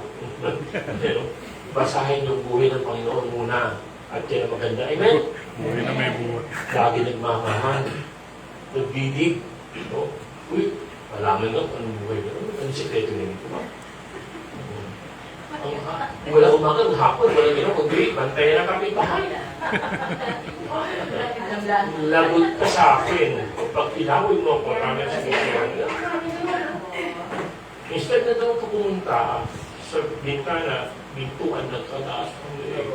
Speaker 6: Basahin yung buhay ng Panginoon muna. At yan ang maganda. Amen?
Speaker 1: Buhay na may buhay.
Speaker 6: Lagi nagmamahal. Nagdidig. Uy, malaman nga anong buhay nyo. Anong sikreto nyo, di ba? Wala umagang hapon, wala gano'n, kundi bantayan ang kapitbahay. Lagot ka sa akin. Pag inawoy mo ako, kami sa kanya. Instead na daw ka pumunta sa bintana, bintuan ng kataas ng liig.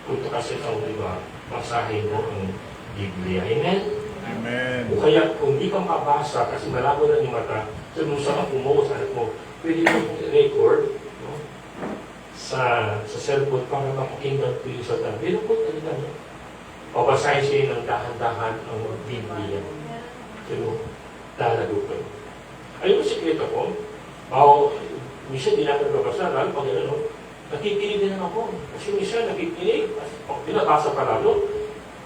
Speaker 6: Punta ka sa ikaw, diba? Basahin mo ang Biblia. Amen?
Speaker 1: Amen.
Speaker 6: O kaya, kung di ka mabasa, kasi malabo na yung mata, sabi mo sa ako mo, sa anak mo, pwede mo i-record, no? sa cellphone para mapakinggan ko yung salita. Pero po talaga, no? Pabasahin siya ng dahan-dahan ang Biblia. So, dalago ko. Ayun ang sikreto ko. Minsan di natin babasa, lalo pag ano, nakikinig din ako. Kasi minsan nakikinig, pag pinabasa pa lalo,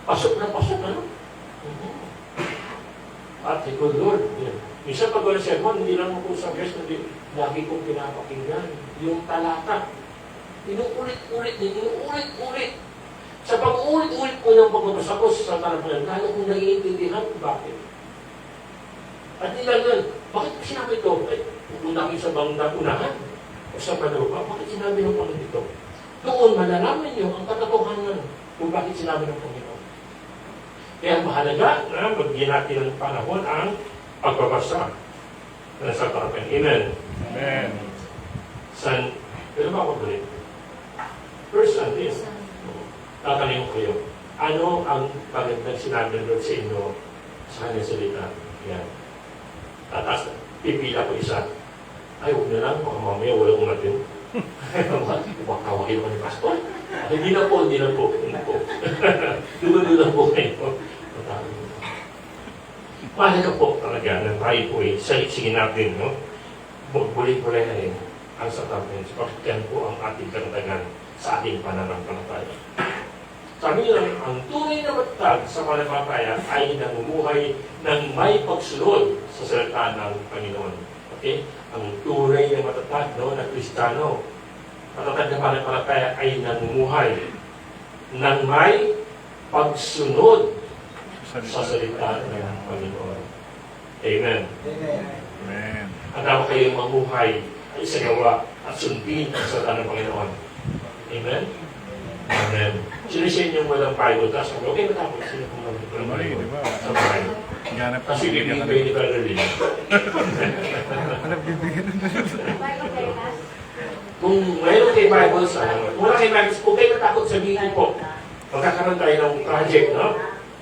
Speaker 6: pasok na, ano? At ikaw, Lord, yan. Minsan pag wala sermon, hindi lang ako sa guest, lagi kong pinapakinggan. Yung talata, inuulit-ulit. Sa pag-ulit-ulit ko ng pagbabasa ko sa talata, lalo kong naiintindihan kung bakit. At nila nun, bakit sinabi ito? Pupunta kayo sa bangda unahan o sa panupa, bakit sinabi ng Panginoon ito? Doon malalaman niyo ang katotohanan kung bakit sinabi ng Panginoon. Kaya mahalaga na magiging natin ng panahon ang pagbabasa ng salita ng Panginoon. Amen.
Speaker 1: Amen.
Speaker 6: Pero ba ako ulit? First Sunday, tatanungin kayo, ano ang magandang sinabi ng Lord sa inyo sa kanyang salita? Yan. Tatas, pipila ko isa. Ay, huwag na lang, baka mamaya walang umatin. Tawagin ko ni Pastor. Hindi na po. Dulo lang po kayo. Mahalaga po talaga na tayo po sige natin, no? Bulit-bulay na rin ang sasabihin. Yan po ang ating karatagan sa ating pananampalataya. Sabi niyo, ang tunay na matatag sa pananampalataya ay namumuhay ng may pagsunod sa salita ng Panginoon. Okay? Ang tunay na matatag na Kristiyano, matatag na pananampalataya ay namumuhay ng may pagsunod sa salita ng Panginoon. Amen.
Speaker 1: Amen.
Speaker 6: Handa kayong mamuhay ay isagawa at sundin ang salita ng Panginoon. Amen? Amen. Sino sa inyong walang Bible? Tapos sabi, okay, matapos. Sino kung walang
Speaker 1: Mali, di
Speaker 6: Bible?
Speaker 1: ba?
Speaker 6: Sabay.
Speaker 1: Ganap ka.
Speaker 6: Kasi bibigay ni Brother Lee.
Speaker 7: Ano, bibigyan na
Speaker 6: Kung mayroon kay Bible sa kung wala kay Bible, kung kayo natakot sabihin po, magkakaroon tayo ng project, no?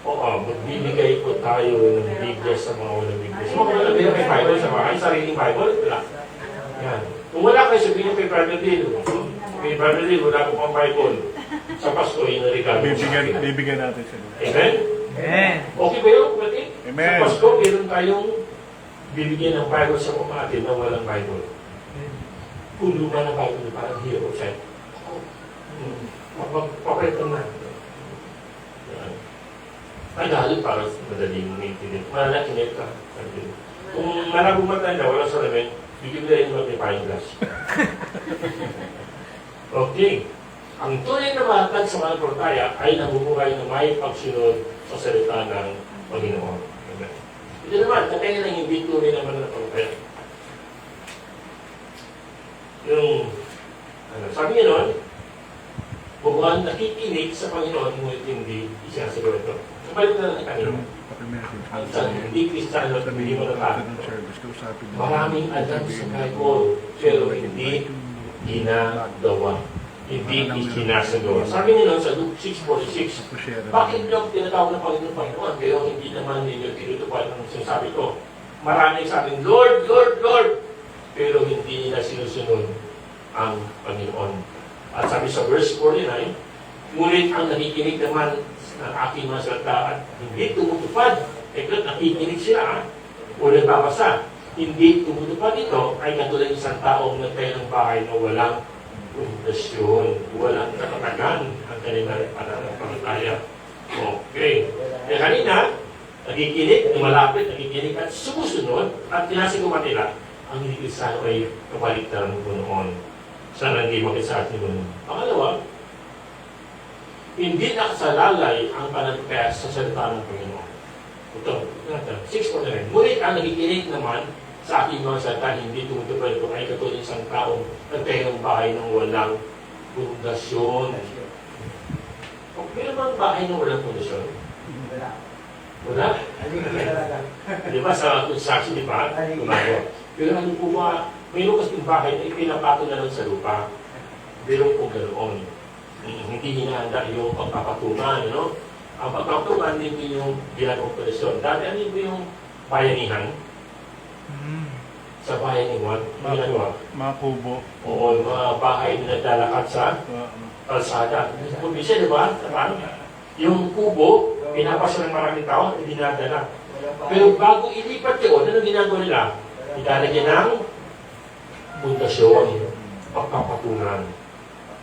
Speaker 6: Oo, magbibigay po tayo ng Biblia sa mga walang Biblia. So, kung wala kay Bible sa mga sariling Bible, wala. Yan. Kung wala kayo sabihin kay Brother Lee, kay Brother Lee, wala po pang Bible. Sa Pasko, yung regalo.
Speaker 1: Bibigyan natin sila.
Speaker 6: Amen?
Speaker 7: Amen.
Speaker 6: Okay ba yun, kapatid?
Speaker 1: Amen.
Speaker 6: Sa Pasko, meron tayong bibigyan ng Bible sa kumatin na walang Bible. Kung luma na Bible, parang hero siya. Papareto na. Tagalog para madaling maintindihan. Malalakinig ka. Kung malabong matanda, wala sa lamin, bigyan na rin may pine glass. Okay. Ang tunay na mahatag sa mga protaya ay namumuhay na may pagsunod sa salita ng Panginoon. Amen. Ito naman, kaya lang hindi tunay naman na protaya. Yung, sabi niya noon, mukhang nakikinig sa Panginoon, ngunit hindi isinasagot ito. Kapag na lang kanina, ang hindi Kristiyano at hindi matatag. Maraming alam sa Bible, pero hindi ginagawa. Hindi isinasagawa. Sabi niya sa Luke 6:46, bakit niyo tinatawag ng Panginoon, pero hindi naman ninyo tinutupad ang sinasabi ko? Maraming sabing, Lord, Lord, Lord, pero hindi nila sinusunod ang Panginoon. At sabi sa verse 49, ngunit ang nakikinig naman ng aking mga salita at hindi tumutupad, nakikinig sila, o nagbabasa, hindi tumutupad ito, ay katulad isang taong nagtayo ng bahay na walang pundasyon, walang katatagan ang kanilang pananampalataya. Okay. Kaya kanina, nakikinig, malapit, nakikinig at sumusunod at tinasagawa nila ang hindi Kristiyano ay kabaliktaran ko noon. Sana hindi makisat ni Noon. Pangalawa, hindi nakasalalay ang pananampalataya sa salita ng Panginoon. Ito, 6:9. Ngunit ang nakikinig naman sa aking mga salita, hindi tumutupad ito ay katulad isang taong nagtayo ng bahay ng walang pundasyon. Okay naman bahay ng walang pundasyon? Wala? Di ba sa construction, di ba? Gumagawa. Pero ano po ba, mayroon kasing bahay na ipinapato na lang sa lupa. Pero po ganoon. Hindi hinahanda yung pagpapatungan, no? Ang pagpapatungan, hindi yung ginagawang pundasyon. Dati, ano yung bayanihan? Sa bahay ni Juan, ginagawa?
Speaker 1: Mga kubo.
Speaker 6: Oo, mga bahay na naglalakad sa kalsada. Kung bisa, di ba? Yung kubo, pinapasya ng maraming tao, hindi dinadala. Pero bago ilipat yun, ano ginagawa nila? Ilalagyan ng pundasyon, pagpapatungan.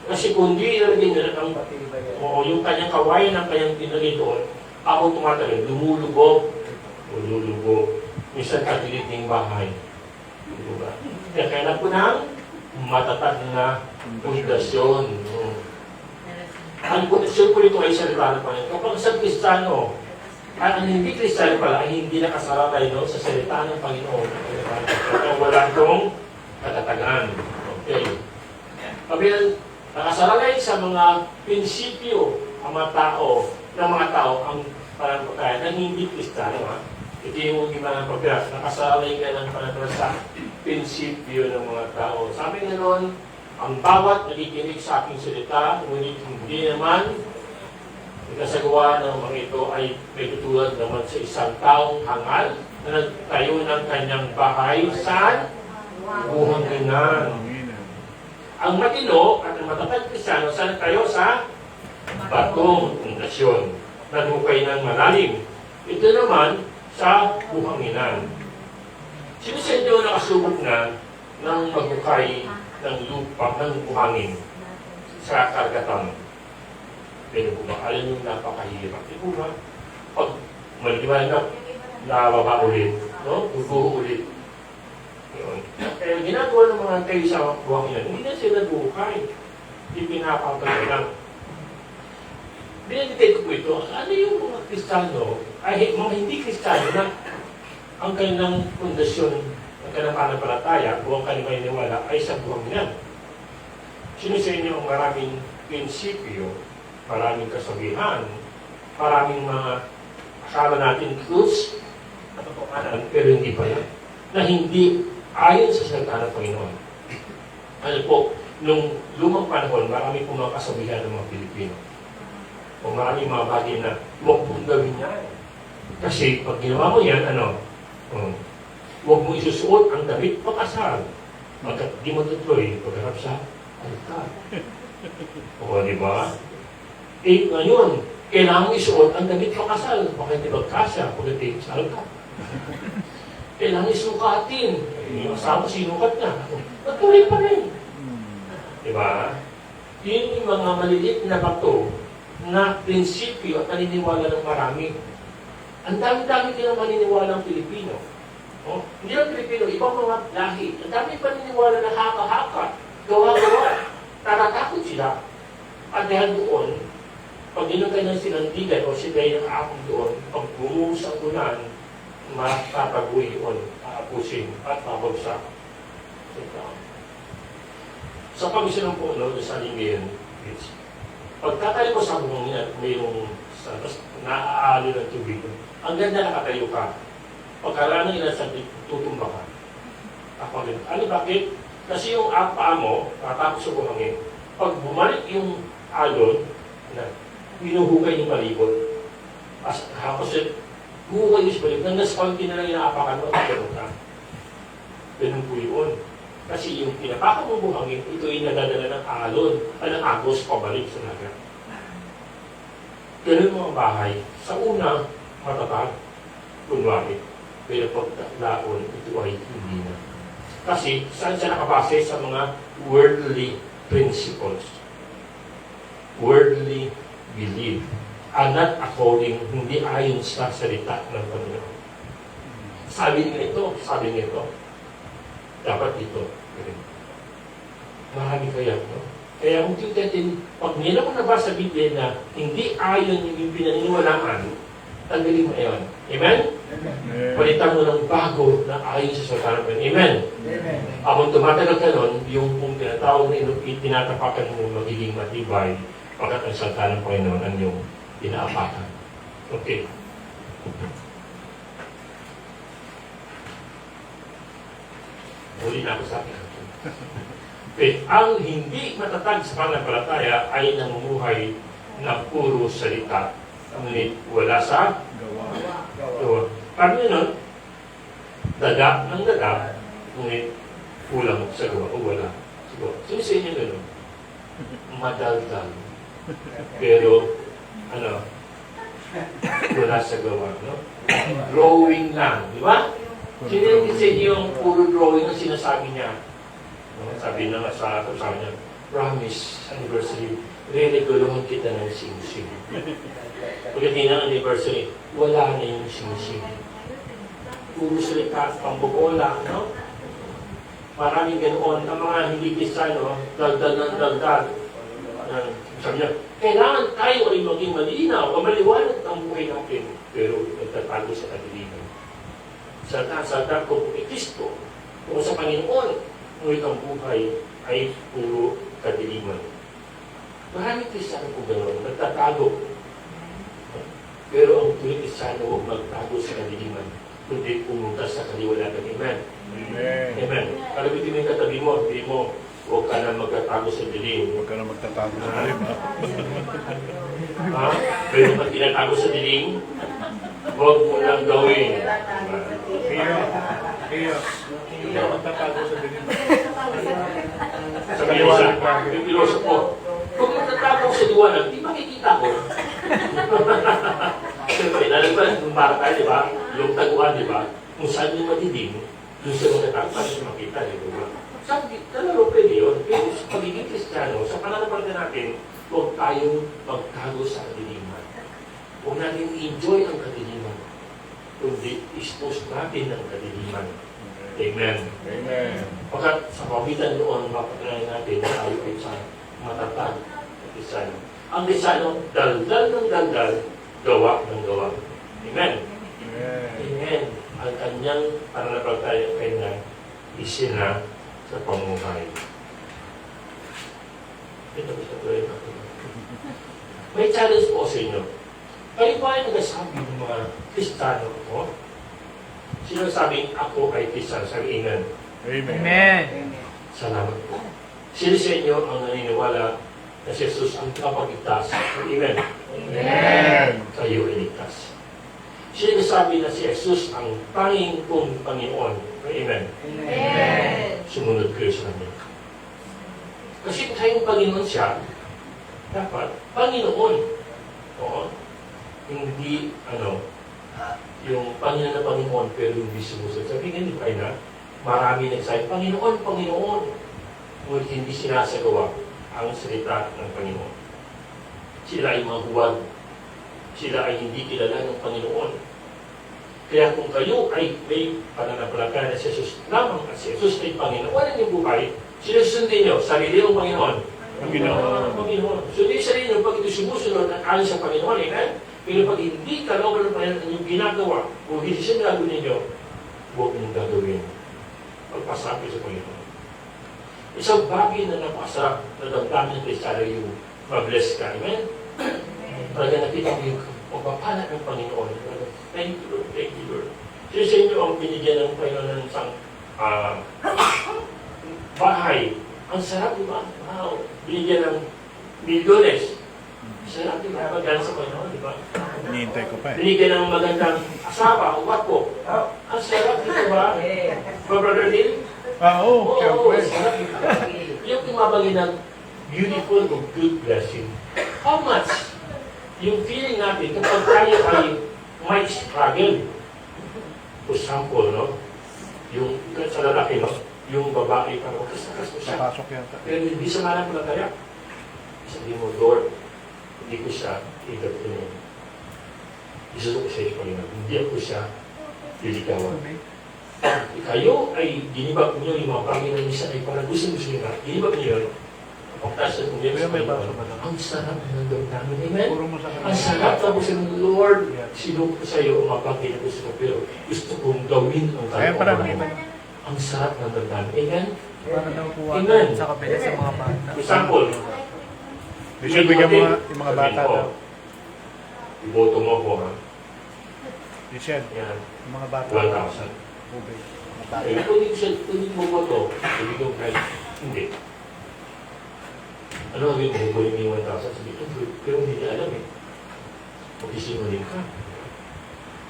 Speaker 6: Kasi kung di ilalagyan nila ng yung kanyang kawayan ng kanyang tinagay doon, habang tumatagal, lumulubog. Minsan kagilit ng bahay. Diba? Kaya kailan po ng matatag na pundasyon. Ang pundasyon po ito ay salita ng Panginoon. Kapag sa Kristiyano, ang hindi Kristiyano pala ay hindi nakasalalay sa salita ng Panginoon. Kaya wala itong katatagan. Okay. Kabilang, nakasalalay sa mga prinsipyo ang mga tao, ang pananampalataya na hindi Kristiyano. Ito yung mga pagbiras, nakasalay ka ng pananampalataya sa prinsipyo ng mga tao. Sabi nga noon, ang bawat nakikinig sa aking salita, ngunit hindi naman nagkasagawa ng mga ito ay may tutulad naman sa isang taong hangal na nagtayo ng kanyang bahay sa buhanginan. Ang matino at ang matatag Kristiyano sa nagtayo sa batong pundasyon, naghukay ng malalim. Ito naman sa buhanginan. Sino sa inyo nakasubok na ng maghukay ng lupa, ng buhangin sa karagatan. Pero po ba, alam yung napakahirap. Di po ba? Pag maliwanag, nababa ulit, no? Guguho ulit. Yun. Kaya ginagawa ng mga kayo sa buhangin, hindi na sila buhay. Hindi pinapatay lang. Binadetect ko ito, ano yung mga Kristiyano, ay mga hindi Kristiyano na ang kanilang pundasyon, ang kanilang pananampalataya, o ang kanilang maniniwala ay sa buhanginan. Sino sa inyo ang maraming prinsipyo, maraming kasabihan, maraming mga akala natin truths, katotohanan, pero hindi pa yan. Na hindi ayon sa salita ng Panginoon. Ano po, nung lumang panahon, marami pong mga kasabihan ng mga Pilipino. O maraming mga bagay na huwag mong gawin yan. Kasi pag ginawa mo yan, huwag mo isusuot ang damit pakasal. Pagkat di mo tutuloy, pagkarap sa altar. O, di ba? Eh, ngayon, kailangan mo isuot ang damit pakasal. Baka hindi magkasya, pagdating sa altar. Kailangan isukatin. Yung asawa sinukat na. Patuloy pa rin. Di ba? Yun yung mga maliliit na bato na prinsipyo at naniniwala ng marami. Ang dami-dami din ang maniniwala ng Pilipino. Oh, hindi lang Pilipino, ibang mga lahi. Ang dami paniniwala na haka-haka, gawa-gawa. Taratakot sila. At dahil doon, pag ginagay ng sinandigan o sila yung aakong doon, pag bumuhos ang ulan, matatagoy yun, aapusin at pabagsak. Sa pag-isa ng puno, sa Lingayen Beach, pagkatayo ko sa buhangin at mayroong naaali ng tubig, ang ganda nakatayo ka. Pagkaraan ng ilan sa tutumba ka. Ako rin. Ano bakit? Kasi yung paa mo, tatapos sa buhangin, pag bumalik yung alon, pinuhukay yung malikot. Tapos huhukay yung balik, nang naspalti na lang inaapakan mo, pagkaroon ka. Ganun po yun. Kasi yung pinapakan mong buhangin, ito ay nadadala ng alon, ng agos pabalik sa naga. Ganun mga bahay. Sa una, matatag, kunwari. Pero paglaon, ito ay hindi na. Kasi saan siya nakabase? Sa mga worldly principles. Worldly belief. And not according, hindi ayon sa salita ng Panginoon. Sabi nito, dapat ito. Marami kaya, no? Kaya kung natin, pag nila ko nabasa sa Biblia na hindi ayon yung pinaniniwalaan, tanggalin mo yun. Amen? Palitan mo ng bago na ayon sa salita ng Panginoon. Amen? Habang tumatagal ka nun, yung kung tinatawag na tinatapakan mo magiging matibay, pagkat ang salita ng Panginoon ang yung tinaapakan. Okay. Muli na ako sa akin. Okay. Ang hindi matatag sa pananampalataya ay namumuhay na puro salita. Ngunit wala sa gawa. Paano yun? Daga ng daga, ngunit kulang sa gawa o wala sa gawa. Sino sa inyo gano'n? Madaldal. Pero, wala sa gawa. No? Drawing lang. Di ba? Sino yung sa inyo yung puro drawing ang sinasabi niya? No? Sabi na nga sa sabi niya, promise anniversary, re-reguluhan kita ng sing-sing. Pagdating ng anniversary, wala na yung sing-sing. Puro salita, pambobola, no? Maraming ganoon. Ang mga hindi Kristiyano, dagdag ng dagdag. Sabi niya, kailangan tayo ay maging malinaw o maliwanag ang buhay natin. Pero nagtatago sa kadiliman. Salta ko kung Kristo o sa Panginoon, ngunit ang buhay ay puro kadiliman. Maraming Kristiyano po ganoon, nagtatago. Pero ang tuloy Kristiyano huwag magtago sa kadiliman, kundi pumunta sa kaliwanagan. Amen?
Speaker 1: Amen.
Speaker 6: Amen. Kalabitin mo yung katabi mo, hindi mo, huwag ka na magtatago sa dilim.
Speaker 1: Huwag ka na magtatago sa dilim, ha?
Speaker 6: Ha? Pero pag tinatago sa dilim, huwag mo lang gawin.
Speaker 1: Kaya, hindi ka magtatago sa dilim.
Speaker 6: Sabi niya sa yung pilosopo, kung magtatago sa liwanag, di makikita ko. Siyempre, nalagpan, nung para tayo, di ba? Yung taguan, di ba? Kung saan yung madidim, doon siya magtatago, para siya makita, di ba? Sabi, talaga pwede yun. Pero sa pagiging Kristiyano, sa pananampalataya natin, huwag tayong magtago sa kadiliman. Huwag natin enjoy ang kadiliman. Kundi expose natin ang kadiliman. Amen.
Speaker 1: Amen.
Speaker 6: Pagkat sa pagitan noon, mapatunayan natin na tayo ay sa matatag na Kristiyano. Ang Kristiyano, daldal ng daldal, gawa ng gawa. Amen.
Speaker 1: Amen.
Speaker 6: Amen. Ang kanyang pananampalataya ay na isina sa pamumuhay. Ito ba sa tuloy natin? May challenge po sa inyo. Kayo ba ay nagsasabi ng mga Kristiyano ko? Sino sabing ako ay Kristiyano? Sabi, Amen.
Speaker 7: Amen.
Speaker 6: Salamat po. Sino sa inyo ang naniniwala na si Jesus ang kapagligtas? Amen.
Speaker 1: Amen.
Speaker 6: Kayo ay ligtas. Sino sabi na si Jesus ang tanging kong Panginoon? Amen.
Speaker 2: Amen.
Speaker 6: Sumunod kayo sa Kanya. Kasi tayong Panginoon siya, dapat Panginoon. Oo. Hindi, yung Panginoon na Panginoon pero hindi sumusunod. Sabi nga, di ba na, marami nagsabi, Panginoon, Panginoon. Ngunit hindi sinasagawa ang salita ng Panginoon. Sila ay mga huwag. Sila ay hindi kilala ng Panginoon. Kaya kung kayo ay may pananampalataya na si Jesus lamang at si Jesus ay Panginoon ng inyong buhay, sinusundin nyo, sarili ng Panginoon. Panginoon. Panginoon. Sundin sarili nyo pag ito sumusunod at ayon sa Panginoon. Amen? Pero pag hindi kalooban ng Panginoon ang inyong ginagawa, kung hindi siya gagawin ninyo, huwag ninyong gagawin. Pagpasabi sa Panginoon. Isang bagay na napakasarap na damdamin ng Kristiyano yung mabless ka. Amen? Talaga nakita mo yung pagpapala ng Panginoon. Thank you, Lord. Thank you, Lord. Sino sa inyo ang binigyan ng Panginoon ng isang bahay? Ang sarap, di ba? Wow. Binigyan ng milyones. Sarap, di ba? Maganda sa Panginoon, di ba?
Speaker 1: Hinihintay ko pa eh.
Speaker 6: Binigyan ng magandang asawa, wapo. Ang sarap, di ba? Brother Neil?
Speaker 1: Oo,
Speaker 6: Oo, sarap. Yung tumabagin ng beautiful or good blessing. How much? Yung feeling natin, kapag tayo ay may struggle. For example, no? Yung sa lalaki, no? Yung babae, parang kastas mo siya.
Speaker 1: Papasok yata.
Speaker 6: Pero hindi sa malang palataya. Sabi mo, Lord, hindi ko siya itatulungan. Isusunod ko siya sa Panginoon. Hindi ako siya liligawan. Kayo ay ginibag niyo yung mga Panginoon niya ay parang gusto-gusto niyo na. Ginibag niyo yun. Pagtasan mo niyo sa Panginoon. Ang sarap ng damdamin. Amen?
Speaker 1: Puro mo sa
Speaker 6: Ang sarap tapos yung Lord, sino ko sa iyo ang mga bagay na gusto ko, pero gusto kong gawin ang
Speaker 1: Kaya parang
Speaker 6: kalooban mo. Ang sarap ng damdamin. Amen?
Speaker 7: Para daw po
Speaker 6: Amen.
Speaker 7: sa kabila sa mga bata.
Speaker 6: Example,
Speaker 1: Bishop, bigyan mo nga yung mga bata daw.
Speaker 6: iboto mo po, ha?
Speaker 1: Bishop,
Speaker 6: Yan,
Speaker 1: yung mga bata.
Speaker 6: 1,000.
Speaker 1: Ubay. Mga bata.
Speaker 6: Eh, kung hindi mo boto, ibigay mo kahit hindi. Ano ang gawin mo? Kunin mo yung 1,000, sabi ko, pero hindi niya alam eh. Mag-isinulin ka.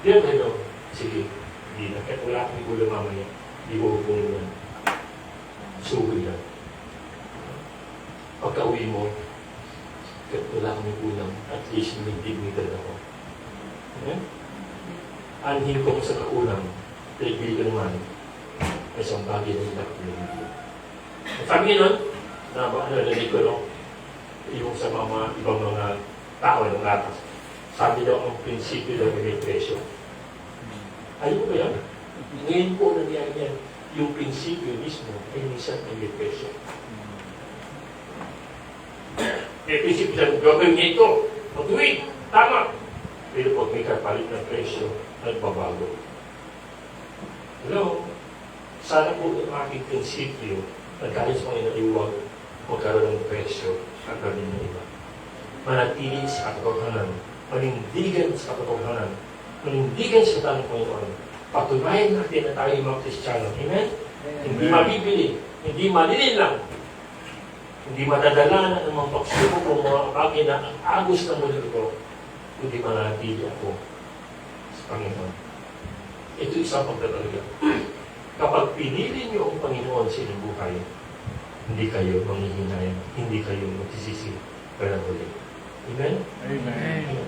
Speaker 6: Di ba kayo? Sige, hindi na. Kahit wala kang igulang mamaya, hindi ko hukunin yan. Sugoy lang. Pagka-uwi mo, kahit wala kang igulang, at least may dignidad ako. Anhin ko sa kaulang, pinagpili ko naman, may isang bagay na hindi pinagpili. Sabi nga nun, narinig ko, no? Yung sa mga ibang mga tao ng latas. Sabi daw, ang prinsipyo daw may presyo. Ayun ba yan? Ngayon po nangyari yan, yung prinsipyo mismo ay minsan may presyo. May prinsipyo dyan, gawin niya ito, mag-uwi, tama. Pero pag may kapalit ng presyo, nagbabago. Hello? Sana po ang aking prinsipyo na dahil sa mga inaiwag, magkaroon ng presyo at gawin ng iba. Manatili sa katotohanan, manindigan sa katotohanan, manindigan sa tanong Panginoon. Patunayan natin na tayo mga Kristiyano. Amen? Hindi mabibili, hindi malililang, hindi madadala ng mga pagsubok o mga bagay na ang agos ng mundo ko, kundi manatili ako sa Panginoon. Ito isang pagtatalaga. Kapag pinili niyo ang Panginoon sa inyong buhay, hindi kayo manghihinayang, hindi kayo magsisisi para huli. Amen?
Speaker 1: Amen.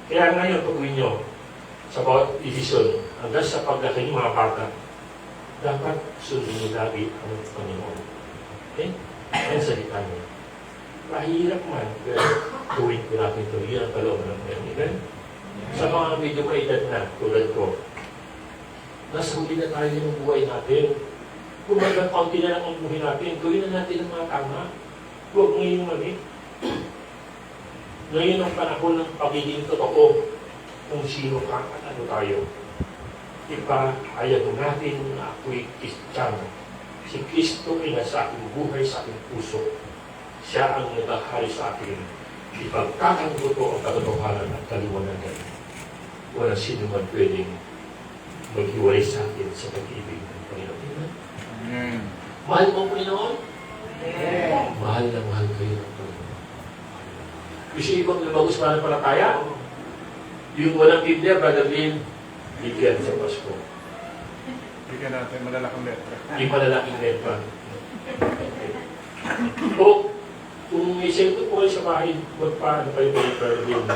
Speaker 6: Kaya ngayon, pag-uwi nyo sa bawat desisyon, hanggang sa paglaki ng mga bata, dapat sundin lagi ang Panginoon. Okay? Ang salita niya. Mahirap man, pero tuwing ko natin ito. Yun ang kalooban ng Panginoon. Amen? Sa mga medyo maedad na, tulad ko, nasa huli na tayo ng buhay natin. Kung magkakunti na lang ang buhay natin, gawin na natin ang mga tama. Huwag ngayong mali. Ngayon ang panahon ng pagiging totoo kung sino ka at ano tayo. Ipahayag natin na ako'y Kristiyano. Si Kristo ay nasa aking buhay, sa aking puso. Siya ang naghahari sa akin. Ipagkakanto ko ang katotohanan at kaliwanagan. Walang sino man pwedeng maghiwalay sa akin sa pag-ibig ng Panginoon.
Speaker 7: Amen.
Speaker 6: Mahal mo ang Panginoon? Mahal na mahal kayo ng Panginoon. Gusto niyo bang lumagos pananampalataya? Yung walang Biblia, Brother Lynn, bigyan sa Pasko.
Speaker 1: Bigyan natin malalaking letra.
Speaker 6: Yung malalaking letra. O, kung may cellphone po kayo sa bahay, magpaano kayo kay Brother Lynn,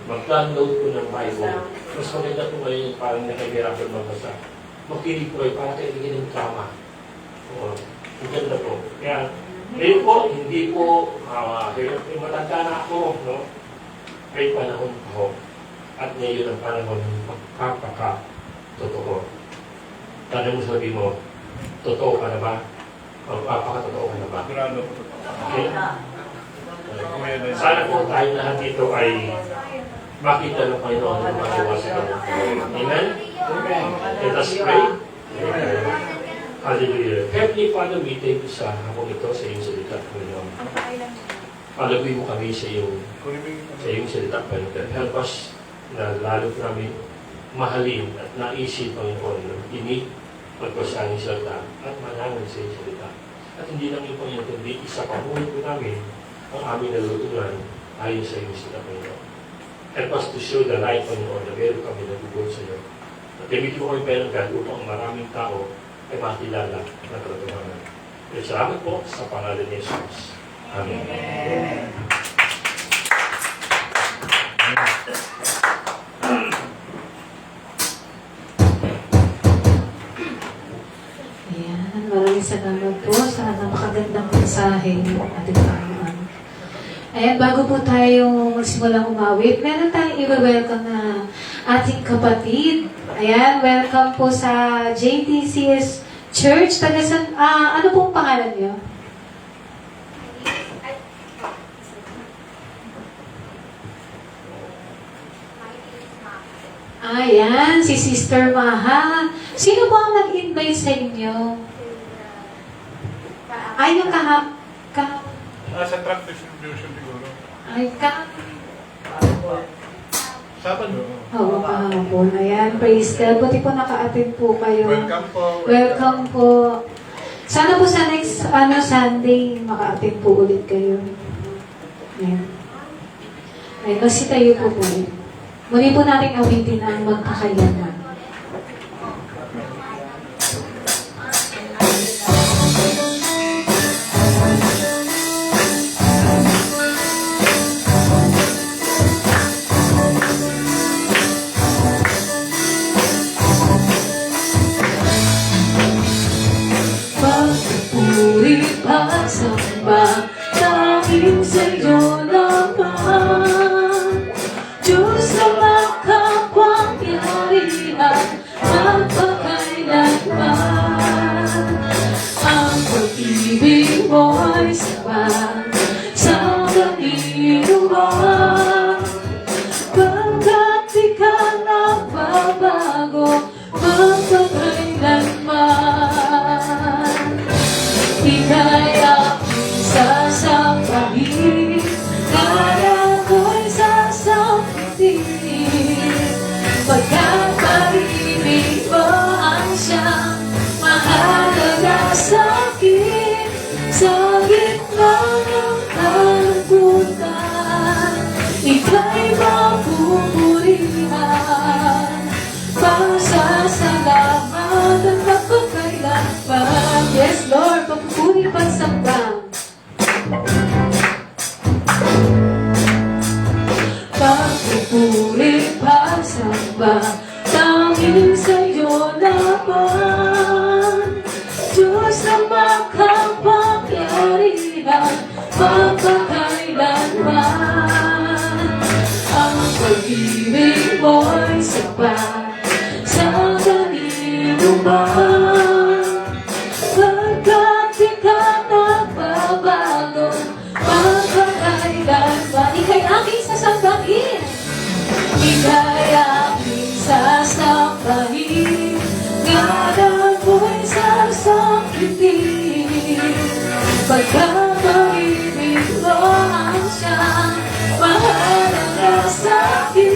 Speaker 6: mag-download po ng Bible. Mas maganda po kayo yung parang nakahirapan magbasa. Makinig po kayo para kayo bigyan ng drama. Ang ganda po. Kaya, ngayon po, hindi po, matanda na ako, no? May panahon po. At ngayon ang panahon ng magpapaka-totoo. Tanong mo sabi mo, totoo ka na ba? Magpapaka-totoo ka na ba?
Speaker 1: Sigurado ko.
Speaker 6: Okay? Sana po tayo lahat dito ay makita ng Panginoon ng mga iwasan. Amen? Let us pray. Hallelujah. Heavenly Father, we thank you sa hapong ito sa iyong salita, Panginoon. Palaguin mo kami sa iyong salita, Panginoon. Help us na lalo namin mahalin at naisip, Panginoon, na dinig, magpasa ang salita at manangan sa iyong salita. At hindi lang yung Panginoon, kundi isa pamuhin po namin ang aming nalutunan ayon sa iyong salita, Panginoon. Help us to show the light, Panginoon, na meron kami natutulog sa iyo. At gamitin mo kami, Panginoon God, upang maraming tao ay makilala na katotohanan. Salamat po sa pangalan ni Jesus. Amen.
Speaker 3: Ayan, maraming salamat po sa napakagandang mensahe ng ating Panginoon. Ayan, bago po tayo magsimulang umawit, meron tayong i-welcome na ating kapatid. Ayan, welcome po sa JTCS Church. Ano pong pangalan niyo? Ayan, si Sister Maha. Sino po ang nag-invite sa inyo? Ay, yung
Speaker 1: Sa truck distribution siguro.
Speaker 3: Ay,
Speaker 1: Sabado.
Speaker 3: Oo, kahapon. Ayan, praise God. Buti po naka-attend po kayo.
Speaker 1: Welcome po.
Speaker 3: Welcome po. Sana po sa next Sunday, maka-attend po ulit kayo. Ayan. Ayan, kasi tayo po po. Muli po natin awitin ang magpakayaman. Pagsamba tanging sa'yo lamang, Diyos na makapangyarihan magpakailanman. Ang pag-ibig mo'y sapat sa kanino man, pagkat di ka nagbabago magpakailanman. Ika'y aking sasampahin, kaya ko'y sasampitin, pagkat pag-ibig mo ang siyang mahalaga sa'kin. Sa gitna ng kalungkutan, ika'y mapupurihan, pasasalamat at magpakailanman. Yes, Lord, papupuri pagsamba. Papupuri pagsamba, tanging sa'yo lamang. mapapakailan, mapakailanman. Ang pag-ibig mo'y sapat sa kanino man. Pagkat di ka nagbabago, mapakailanman. Ika'y aking sasambahin, ika'y aking sasambahin. Ngalan mo'y sasambitin. Pagkakaibig mo ang siyang mahalaga sa'kin.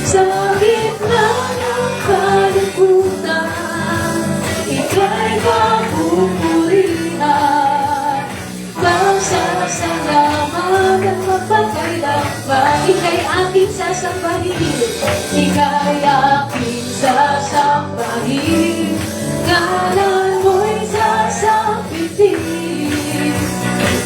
Speaker 3: Sa gitna ng kalibutan, ika'y papupurihan. Magsasalamat at mapagkailanman. Ika'y aking sasambahin, ika'y aking sasambahin. Ngalan mo'y sasambitin.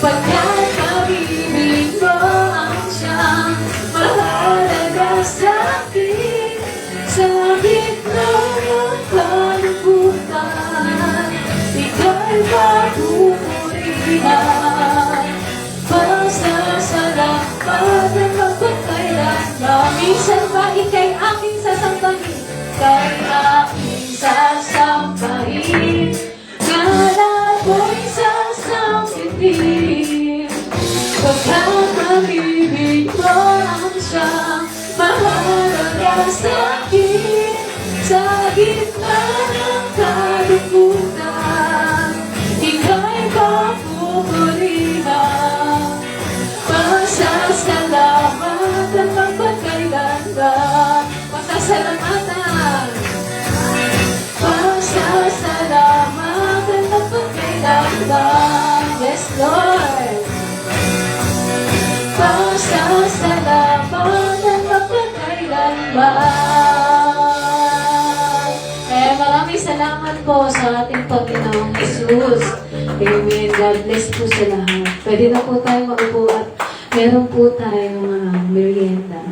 Speaker 3: Pagkat pag-ibig mo ang siyang mahalaga sa'kin. Sa gitna ng kalibutan, ika'y papupurihan. Pasasalamat at mapagkailanman. Minsan ba ika'y aking sasambahin, ika'y aking sasambahin. Ngalan mo'y sasambitin. Pagkakabibig mo ang siyang mahalaga sa'kin. Sa gitna ng kalibutan, ika'y papupurihan. Pasasalamat at mapagkailanman. Pasasalamatan. Pasasalamat at mapagkailanman. Yes, Lord. Pasasalamat at mapagkailanman. Kaya maraming salamat po sa ating Panginoong Jesus. Amen. God bless po sa lahat. Pwede na po tayo maupo at meron po tayong merienda.